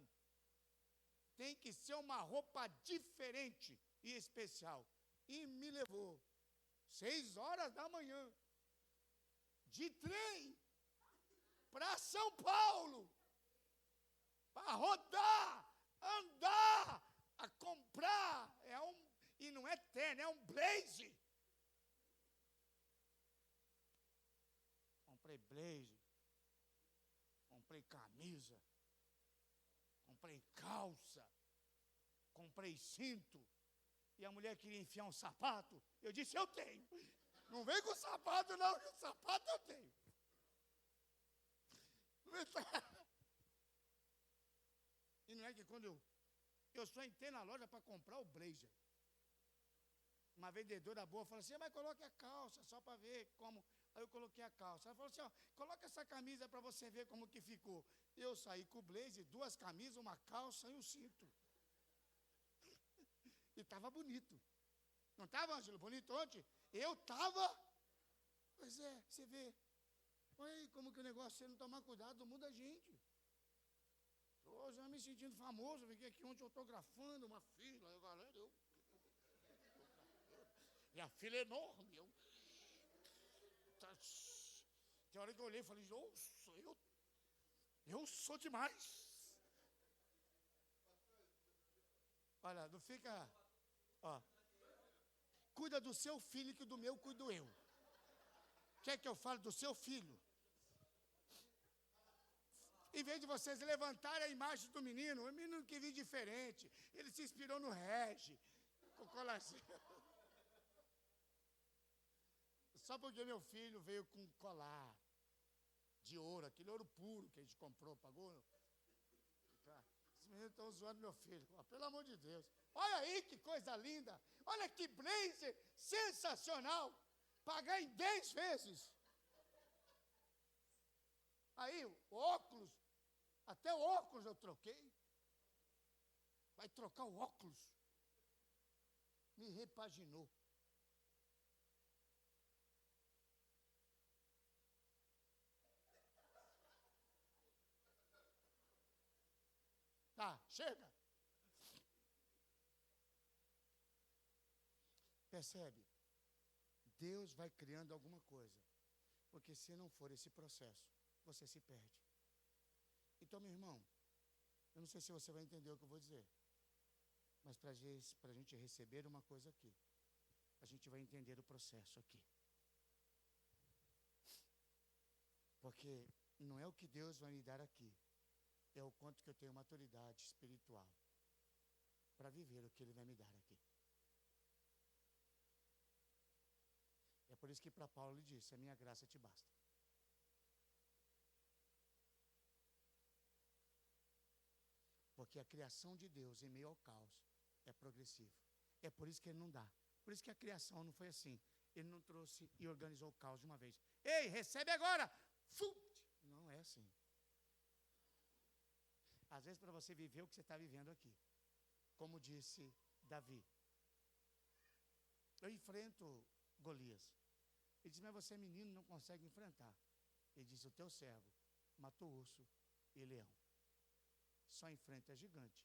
Speaker 1: Tem que ser uma roupa diferente e especial. E me levou 6 horas da manhã, de trem, para São Paulo, para rodar, andar, a comprar. E não é terno, é um blazer. Comprei blazer, comprei camisa, comprei calça, comprei cinto. E a mulher queria enfiar um sapato. Eu disse: eu tenho. Não vem com sapato não, que o sapato eu tenho. E não é que quando eu só entrei na loja para comprar o blazer. Uma vendedora boa falou assim: mas coloque a calça só para ver como. Aí eu coloquei a calça. Ela falou assim: ó, coloca essa camisa para você ver como que ficou. Eu saí com o blazer, 2 camisas, uma calça e um cinto. E estava bonito. Não estava, Ângelo, bonito ontem? Eu estava. Pois é, você vê. Olha aí como que o negócio, se não tomar cuidado, muda a gente. Estou já me sentindo famoso, fiquei aqui ontem autografando uma fila. Galera, e a fila é enorme. Tem hora que eu olhei e falei: eu sou demais. Olha, não fica. Ó, cuida do seu filho, que do meu cuido eu. Quer que eu fale do seu filho? Em vez de vocês levantarem a imagem do menino, o menino que vive diferente, ele se inspirou no Regi, com colarzinho. Só porque meu filho veio com colar de ouro, aquele ouro puro que a gente comprou, pagou. Os meninos estão zoando meu filho. Oh, pelo amor de Deus. Olha aí que coisa linda. Olha que blazer sensacional. Pagar em 10 vezes. Aí, o óculos. Até o óculos eu troquei. Vai trocar o óculos. Me repaginou. Tá, chega. Percebe? Deus vai criando alguma coisa. Porque se não for esse processo, você se perde. Então, meu irmão, eu não sei se você vai entender o que eu vou dizer. Mas para a gente receber uma coisa aqui, a gente vai entender o processo aqui. Porque não é o que Deus vai me dar aqui, é o quanto que eu tenho maturidade espiritual para viver o que Ele vai me dar aqui. É por isso que para Paulo ele disse: a minha graça te basta. Porque a criação de Deus em meio ao caos é progressivo. É por isso que Ele não dá. Por isso que a criação não foi assim. Ele não trouxe e organizou o caos de uma vez. Ei, recebe agora! Não é assim. Às vezes, para você viver o que você está vivendo aqui, como disse Davi, eu enfrento Golias. Ele diz: mas você é menino, não consegue enfrentar. Ele diz: o teu servo matou urso e leão. Só enfrenta gigante.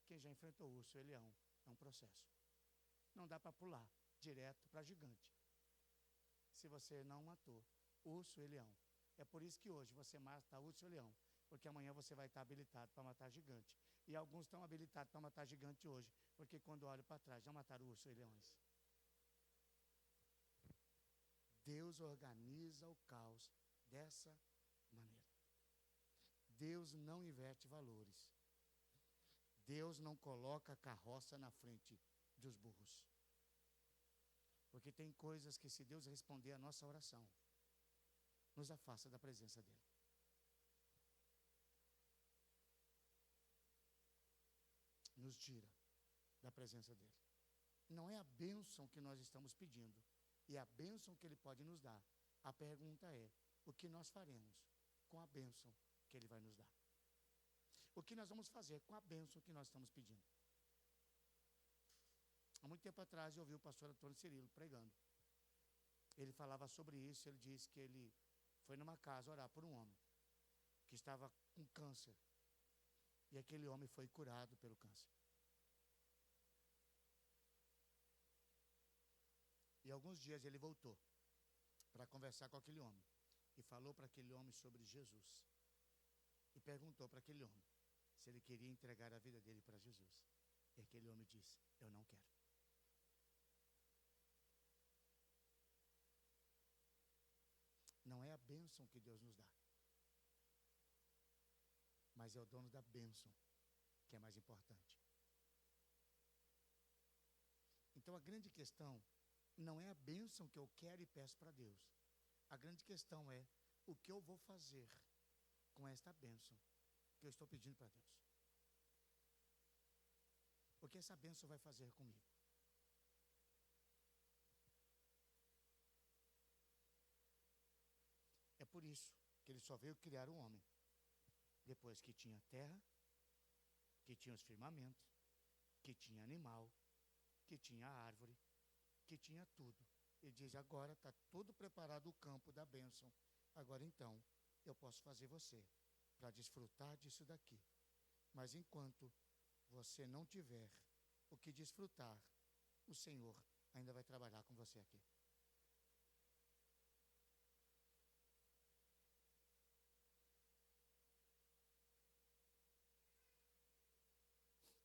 Speaker 1: Quem já enfrentou urso e leão é um processo. Não dá para pular direto para gigante, se você não matou urso e leão. É por isso que hoje você mata urso e leão, porque amanhã você vai estar habilitado para matar gigante. E alguns estão habilitados para matar gigante hoje, porque quando olham para trás, já mataram urso e leões. Deus organiza o caos dessa maneira. Deus não inverte valores. Deus não coloca a carroça na frente dos burros. Porque tem coisas que, se Deus responder a nossa oração, nos afasta da presença dEle. Nos tira da presença dele. Não é a bênção que nós estamos pedindo, e a bênção que ele pode nos dar. A pergunta é, o que nós faremos com a bênção que ele vai nos dar? O que nós vamos fazer com a bênção que nós estamos pedindo? Há muito tempo atrás eu ouvi o pastor Antônio Cirilo pregando. Ele falava sobre isso, ele disse que ele foi numa casa orar por um homem que estava com câncer. E aquele homem foi curado pelo câncer. E alguns dias ele voltou para conversar com aquele homem. E falou para aquele homem sobre Jesus. E perguntou para aquele homem se ele queria entregar a vida dele para Jesus. E aquele homem disse, eu não quero. Não é a bênção que Deus nos dá, mas é o dono da bênção que é mais importante. Então a grande questão não é a bênção que eu quero e peço para Deus. A grande questão é o que eu vou fazer com esta bênção que eu estou pedindo para Deus. O que essa bênção vai fazer comigo? É por isso que ele só veio criar o homem, depois que tinha terra, que tinha os firmamentos, que tinha animal, que tinha árvore, que tinha tudo. Ele diz, agora está todo preparado o campo da bênção. Agora então, eu posso fazer você para desfrutar disso daqui. Mas enquanto você não tiver o que desfrutar, o Senhor ainda vai trabalhar com você aqui.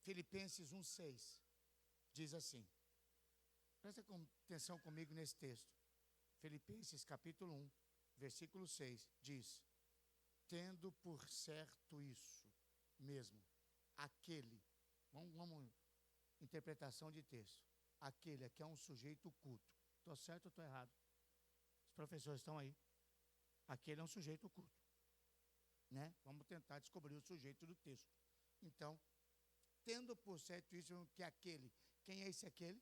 Speaker 1: Filipenses 1,6 diz assim, presta atenção comigo nesse texto. Filipenses capítulo 1, versículo 6, diz, tendo por certo isso mesmo, aquele, vamos interpretação de texto, aquele aqui é um sujeito culto. Estou certo ou estou errado? Os professores estão aí. Aquele é um sujeito culto, né? Vamos tentar descobrir o sujeito do texto. Então, tendo por certo isso, que aquele, quem é esse aquele?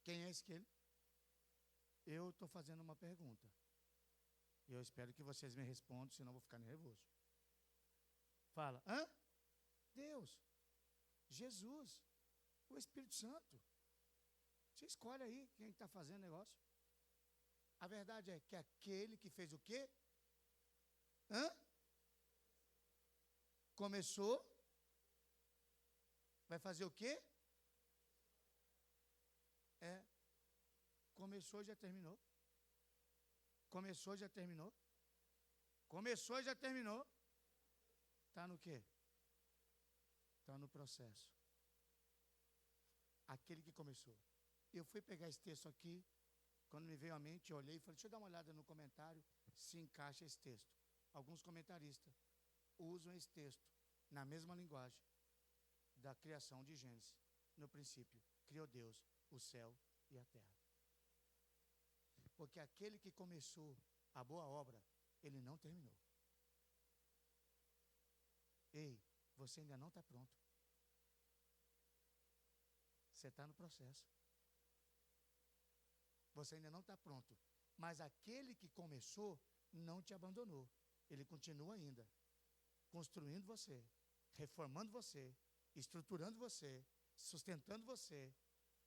Speaker 1: Quem é esse aquele? Eu estou fazendo uma pergunta. E eu espero que vocês me respondam, senão eu vou ficar nervoso. Fala, hã? Deus, Jesus, o Espírito Santo. Você escolhe aí quem está fazendo o negócio. A verdade é que aquele que fez o quê? Hã? Começou, vai fazer o quê? Começou e já terminou. Começou e já terminou. Começou e já terminou. Está no quê? Está no processo. Aquele que começou. Eu fui pegar esse texto aqui, quando me veio à mente, eu olhei e falei, deixa eu dar uma olhada no comentário, se encaixa esse texto. Alguns comentaristas usam esse texto na mesma linguagem da criação de Gênesis. No princípio, criou Deus o céu e a terra. Porque aquele que começou a boa obra, ele não terminou. Ei, você ainda não está pronto. Você está no processo. Você ainda não está pronto. Mas aquele que começou, não te abandonou. Ele continua ainda construindo você, reformando você, estruturando você, sustentando você,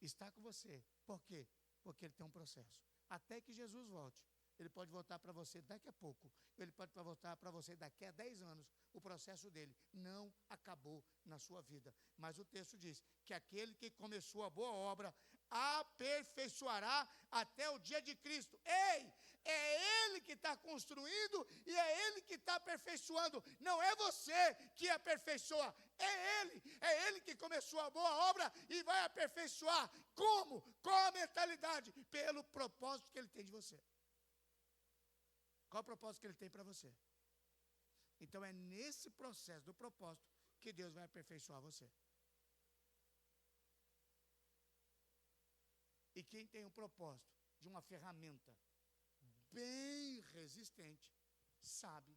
Speaker 1: está com você. Por quê? Porque ele tem um processo. Até que Jesus volte. Ele pode voltar para você daqui a pouco. Ele pode voltar para você daqui a 10 anos. O processo dele não acabou na sua vida. Mas o texto diz que aquele que começou a boa obra aperfeiçoará até o dia de Cristo. Ei, é Ele que está construindo e é Ele que está aperfeiçoando. Não é você que aperfeiçoa, é Ele que começou a boa obra e vai aperfeiçoar. Como? Qual a mentalidade? Pelo propósito que Ele tem de você. Qual o propósito que Ele tem para você? Então é nesse processo do propósito que Deus vai aperfeiçoar você. E quem tem o propósito de uma ferramenta bem resistente, sabe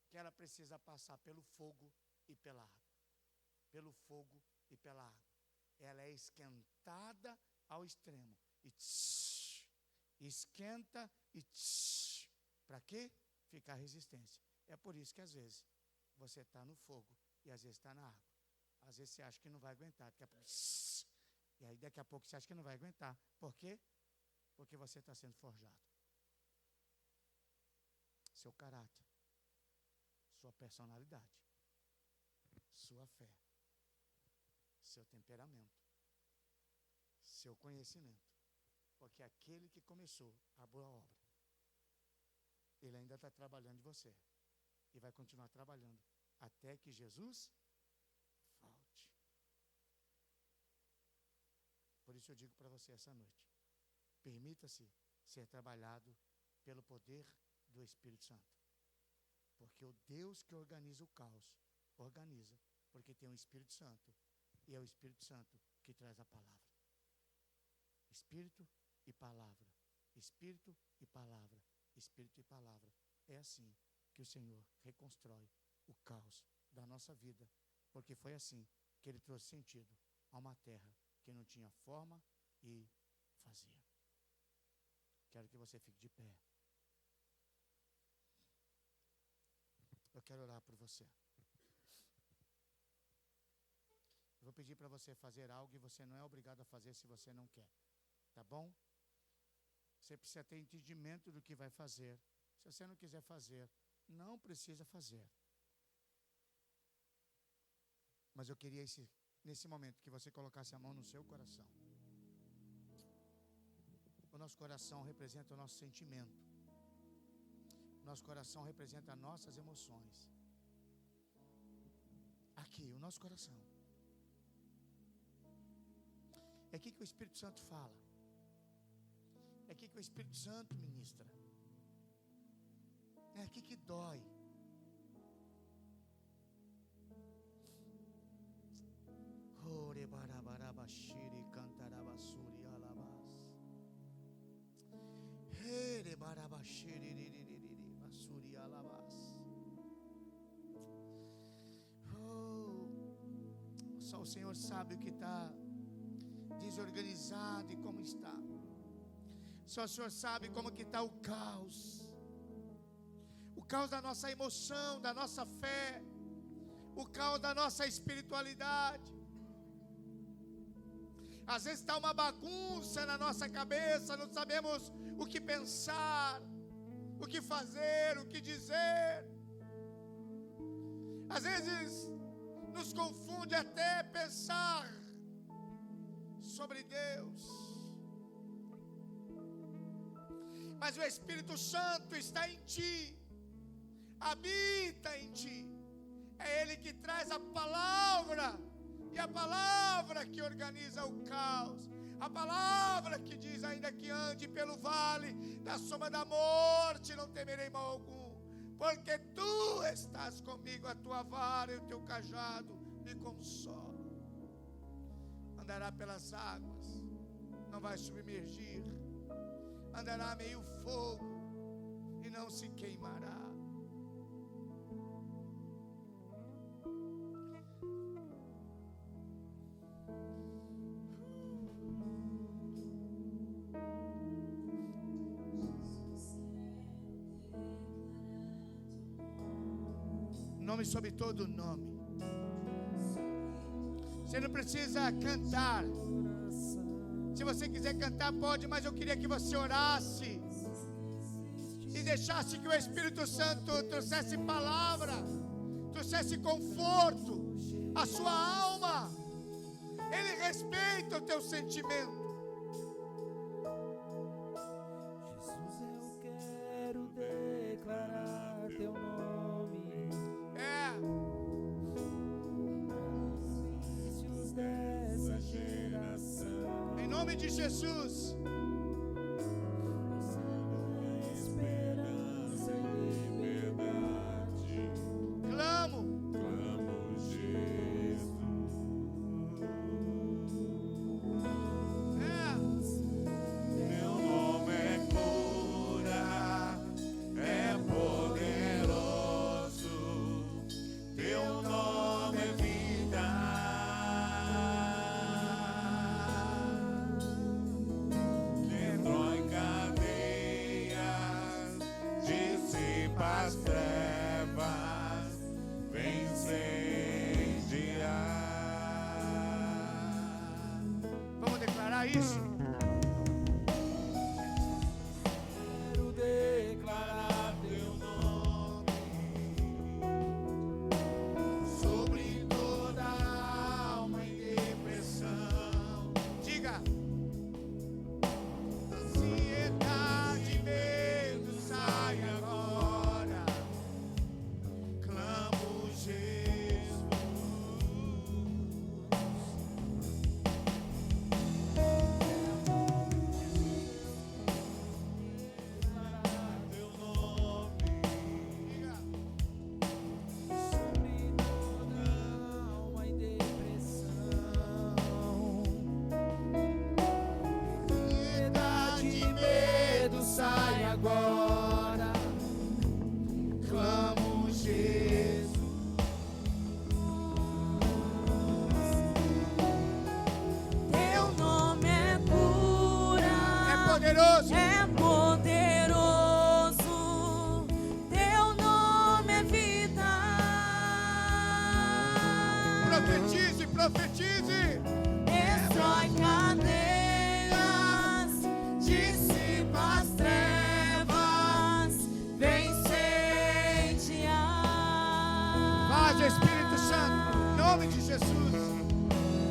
Speaker 1: que ela precisa passar pelo fogo e pela água. Pelo fogo e pela água. Ela é esquentada ao extremo. E esquenta e para quê? Ficar resistência. É por isso que às vezes você está no fogo e às vezes está na água. Às vezes você acha que não vai aguentar, daqui a pouco, e aí daqui a pouco você acha que não vai aguentar. Por quê? Porque você está sendo forjado. Seu caráter, sua personalidade, sua fé, seu temperamento, seu conhecimento. Porque aquele que começou a boa obra, ele ainda está trabalhando em você. E vai continuar trabalhando até que Jesus volte. Por isso eu digo para você essa noite: permita-se ser trabalhado pelo poder do Espírito Santo. Porque o Deus que organiza o caos, organiza, porque tem o Espírito Santo. E é o Espírito Santo que traz a palavra. Espírito e palavra. Espírito e palavra. Espírito e palavra. É assim que o Senhor reconstrói o caos da nossa vida. Porque foi assim que Ele trouxe sentido a uma terra que não tinha forma e vazia. Quero que você fique de pé. Eu quero orar por você. Eu vou pedir para você fazer algo e você não é obrigado a fazer se você não quer. Tá bom? Você precisa ter entendimento do que vai fazer. Se você não quiser fazer, não precisa fazer. Mas eu queria nesse momento que você colocasse a mão no seu coração. O nosso coração representa o nosso sentimento. O nosso coração representa as nossas emoções. Aqui, o nosso coração. É aqui que o Espírito Santo fala. É aqui que o Espírito Santo ministra. É aqui que dói. Ore barabarabashiri cantarabasuri alabas. Ere barabashiri basuri alabas. Só o Senhor sabe o que está desorganizado e como está. Só o Senhor sabe como que está o caos. O caos da nossa emoção, da nossa fé. O caos da nossa espiritualidade. Às vezes está uma bagunça na nossa cabeça. Não sabemos o que pensar, o que fazer, o que dizer. Às vezes nos confunde até pensar sobre Deus. Mas o Espírito Santo está em ti, habita em ti. É Ele que traz a palavra, e a palavra que organiza o caos. A palavra que diz: ainda que ande pelo vale da sombra da morte, não temerei mal algum, porque tu estás comigo, a tua vara e o teu cajado me consolam. Andará pelas águas, não vai submergir. Andará meio fogo e não se queimará. Nome sobre todo nome. Você não precisa cantar. Se você quiser cantar, pode, mas eu queria que você orasse e deixasse que o Espírito Santo trouxesse palavra, trouxesse conforto à sua alma. Ele respeita o teu sentimento.
Speaker 2: Jesus, eu quero declarar teu nome. Inícios dessa geração.
Speaker 1: Em nome de Jesus.
Speaker 2: Esperança e liberdade.
Speaker 1: Clamo,
Speaker 2: Jesus. Teu nome é cura, é poderoso. Teu nome é vida.
Speaker 1: isso.
Speaker 2: Quero declarar teu nome sobre toda alma em depressão.
Speaker 1: Diga. Ansiedade, medo, sai agora.
Speaker 2: Clamo Jesus. Declarar teu nome
Speaker 1: Diga.
Speaker 2: sobre toda alma em depressão. Ansiedade e medo sai agora. Clamo Jesus.
Speaker 3: Teu nome é cura,
Speaker 1: É poderoso.
Speaker 3: é poderoso. Teu nome é vida.
Speaker 1: Profetize, profetize.
Speaker 3: Destrói cadeias, dissipa as trevas, vem incendiar.
Speaker 1: Faz, Espírito Santo, em nome de Jesus.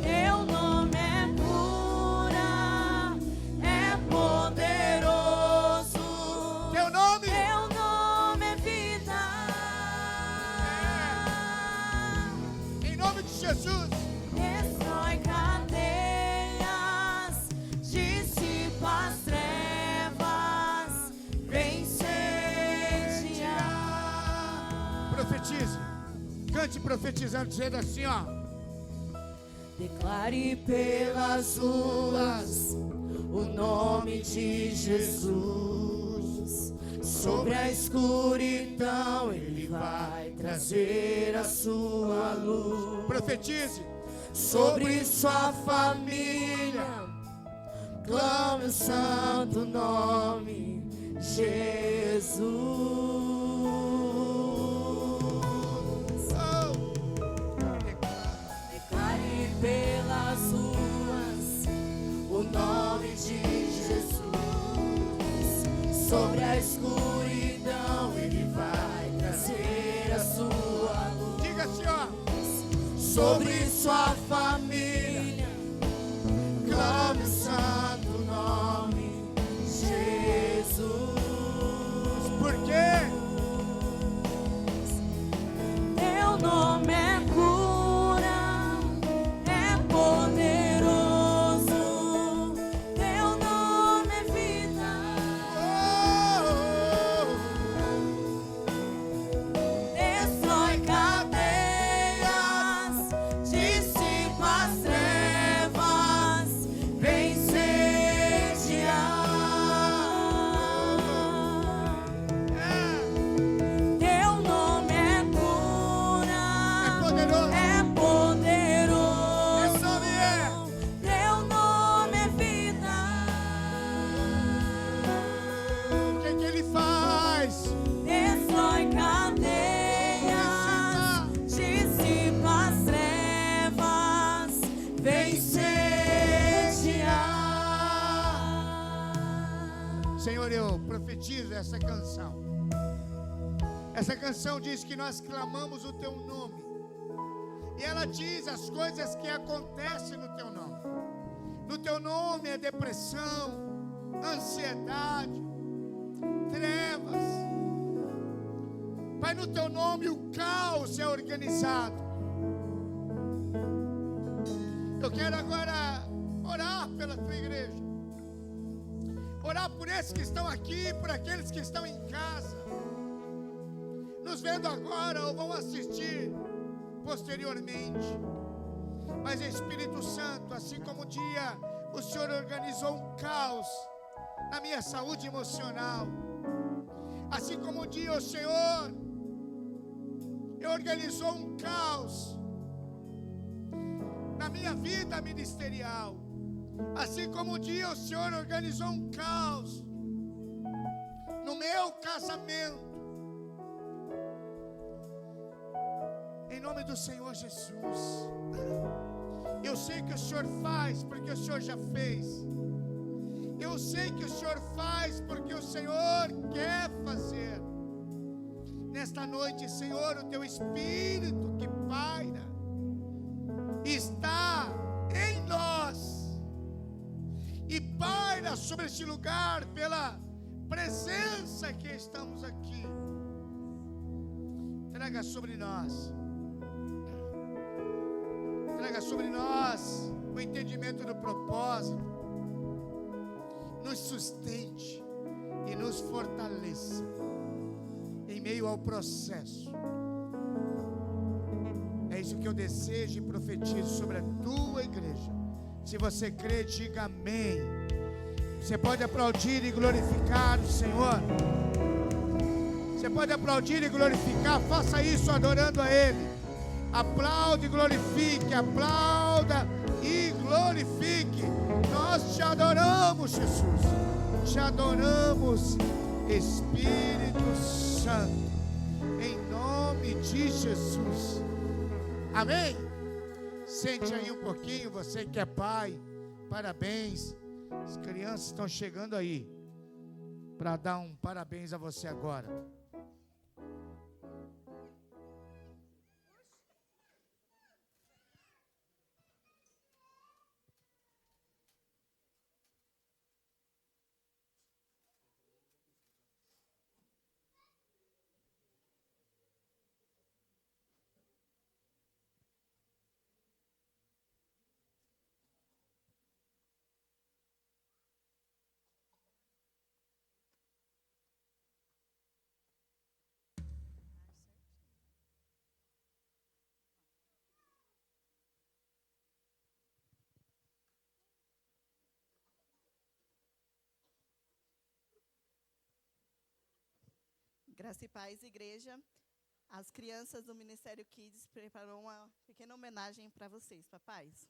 Speaker 3: Teu nome é cura, é poderoso.
Speaker 1: Teu nome.
Speaker 3: Teu nome é vida.
Speaker 1: Em nome de Jesus.
Speaker 3: Destrói cadeias, dissipa as trevas, vem incendiar.
Speaker 1: Profetize. Cante profetizando, dizendo assim, ó.
Speaker 3: Declare pelas ruas o nome de Jesus. Sobre a escuridão ele vai trazer a sua luz.
Speaker 1: Profetize.
Speaker 3: Sobre sua família, clame o santo nome Jesus.
Speaker 1: Oh.
Speaker 3: Declare pelas ruas o nome de Jesus. Sobre a escuridão ele vai trazer a sua luz.
Speaker 1: Diga assim, ó.
Speaker 3: Sobre sua família, clame o santo nome Jesus.
Speaker 1: Por quê?
Speaker 3: Teu nome é cura, é poderoso. Teu nome é vida. Destrói cadeias, dissipa as trevas, vem incendiar. Teu nome é cura,
Speaker 1: Poderoso.
Speaker 3: é poderoso.
Speaker 1: Teu nome é.
Speaker 3: Teu nome é vida.
Speaker 1: O que que ele faz?
Speaker 3: Destrói cadeias, dissipa as trevas, vem incendiar.
Speaker 1: Senhor, eu profetizo essa canção. Essa canção diz que nós clamamos o teu nome. E ela diz as coisas que acontecem no teu nome. No teu nome é depressão, ansiedade, trevas. Pai, no teu nome o caos é organizado. Eu quero agora orar pela tua igreja. Orar por esses que estão aqui, por aqueles que estão em casa, nos vendo agora ou vão assistir posteriormente. Mas Espírito Santo, assim como um dia o Senhor organizou um caos na minha saúde emocional, assim como um dia o Senhor organizou um caos na minha vida ministerial, assim como um dia o Senhor organizou um caos no meu casamento, em nome do Senhor Jesus, Eu sei que o Senhor faz porque o Senhor já fez. Eu sei que o Senhor faz porque o Senhor quer fazer. Nesta noite, Senhor, o Teu Espírito que paira está em nós e paira sobre este lugar pela presença que estamos aqui. Traga sobre nós o entendimento do propósito, nos sustente e nos fortaleça em meio ao processo. É isso que eu desejo e profetizo sobre a tua igreja. Se você crê, diga amém. Você pode aplaudir e glorificar o Senhor. Você pode aplaudir e glorificar. Faça isso adorando a Ele. Aplaude e glorifique. Aplauda e glorifique. Nós te adoramos, Jesus. Te adoramos, Espírito Santo. Em nome de Jesus. Amém? Sente aí um pouquinho, você que é pai. Parabéns. As crianças estão chegando aí para dar um parabéns a você agora.
Speaker 4: Graça e Paz, igreja. As crianças do Ministério Kids preparou uma pequena homenagem para vocês, papais.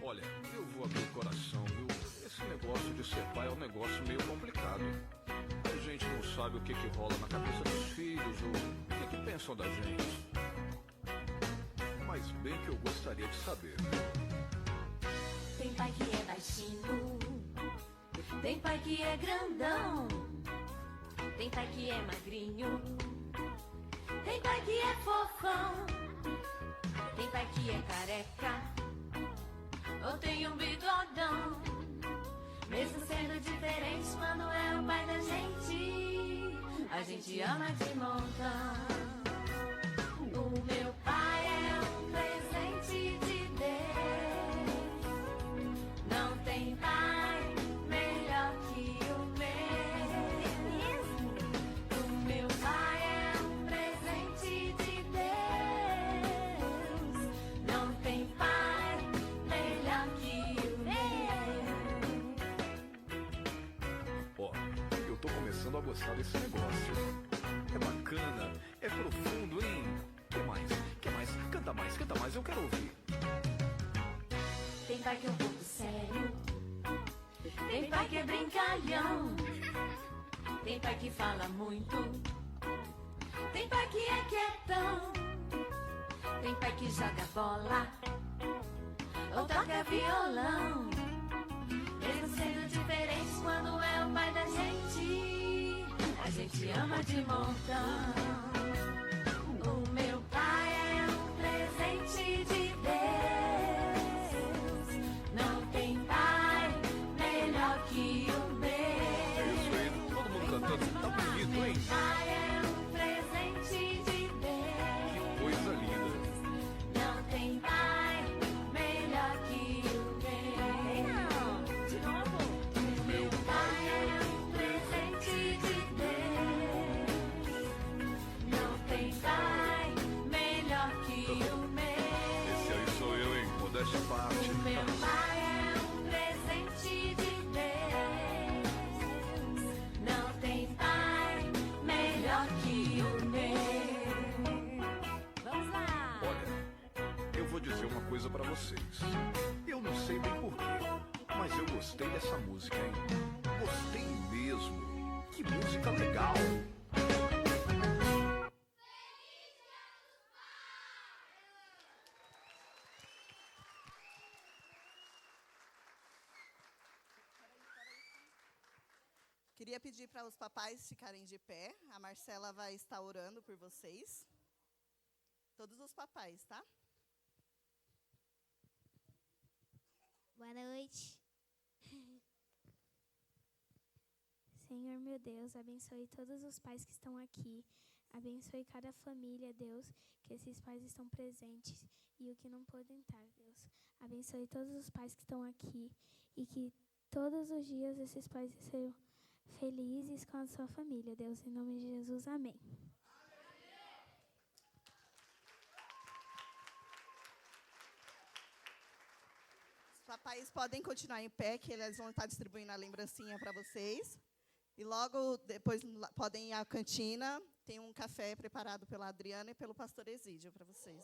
Speaker 5: Olha, eu vou abrir o coração, viu? Esse negócio de ser pai é um negócio meio complicado. A gente não sabe o que rola na cabeça dos filhos ou o que pensam da gente. Mas bem que eu gostaria de saber.
Speaker 3: Tem pai que é baixinho, tem pai que é grandão, tem pai que é magrinho, tem pai que é fofão, tem pai que é careca, ou tem um bigodão. Mesmo sendo diferente, quando é o pai da gente, a gente ama de montão. O meu pai é um presente de Deus. Não tem pai melhor que o meu. O meu pai é um presente de Deus. Não tem pai melhor que o meu.
Speaker 5: Ó, eu tô começando a gostar desse negócio. É bacana, é profundo, hein? Que mais? Canta mais, eu quero ouvir.
Speaker 3: Tem pai que é um pouco sério, tem pai que é brincalhão, tem pai que fala muito, tem pai que é quietão, tem pai que joga bola ou toca violão. Mesmo sendo diferente, quando é o pai da gente, a gente ama de montão. O meu pai é um presente de Deus. Não tem pai melhor que o meu.
Speaker 5: É isso aí, todo mundo cantando, tá bonito, hein?
Speaker 3: Pai é um presente de Deus.
Speaker 5: Que coisa linda.
Speaker 3: Não tem pai melhor que o meu. De novo. Meu pai é um presente de Deus.
Speaker 5: coisa pra vocês. Eu não sei bem porquê, mas eu gostei dessa música, hein? Gostei mesmo. Que música legal!
Speaker 4: Queria pedir para os papais ficarem de pé. A Marcela vai estar orando por vocês. Todos os papais, tá?
Speaker 6: Boa noite. Senhor, meu Deus, abençoe todos os pais que estão aqui. Abençoe cada família, Deus, que esses pais estão presentes e o que não podem estar, Deus. Abençoe todos os pais que estão aqui e que todos os dias esses pais sejam felizes com a sua família, Deus. Em nome de Jesus, amém.
Speaker 4: Os papais podem continuar em pé, que eles vão estar distribuindo a lembrancinha para vocês. E logo depois podem ir à cantina. Tem um café preparado pela Adriana e pelo pastor Exídio para vocês.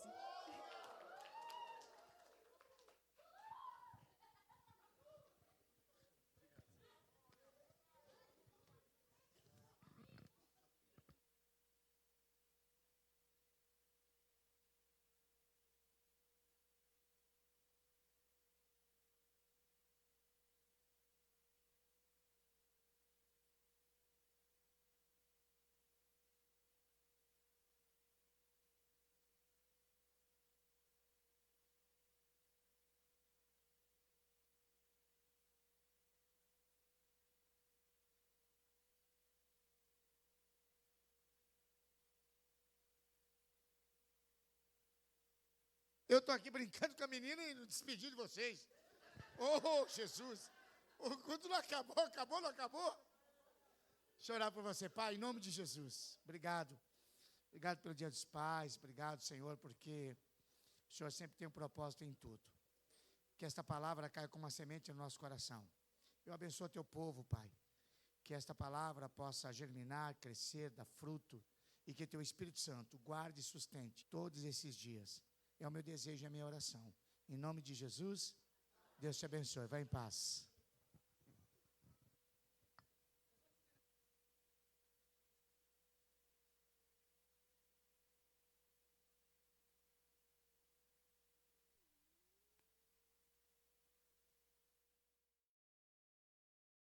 Speaker 1: Eu estou aqui brincando com a menina e despedindo de vocês. Oh, Jesus. O culto não acabou, não acabou? Deixa eu orar por você, Pai, em nome de Jesus. Obrigado. Obrigado pelo Dia dos Pais. Obrigado, Senhor, porque o Senhor sempre tem um propósito em tudo. Que esta palavra caia como uma semente no nosso coração. Eu abençoo teu povo, Pai. Que esta palavra possa germinar, crescer, dar fruto. E que teu Espírito Santo guarde e sustente todos esses dias. É o meu desejo e a minha oração. Em nome de Jesus, Deus te abençoe. Vai em paz.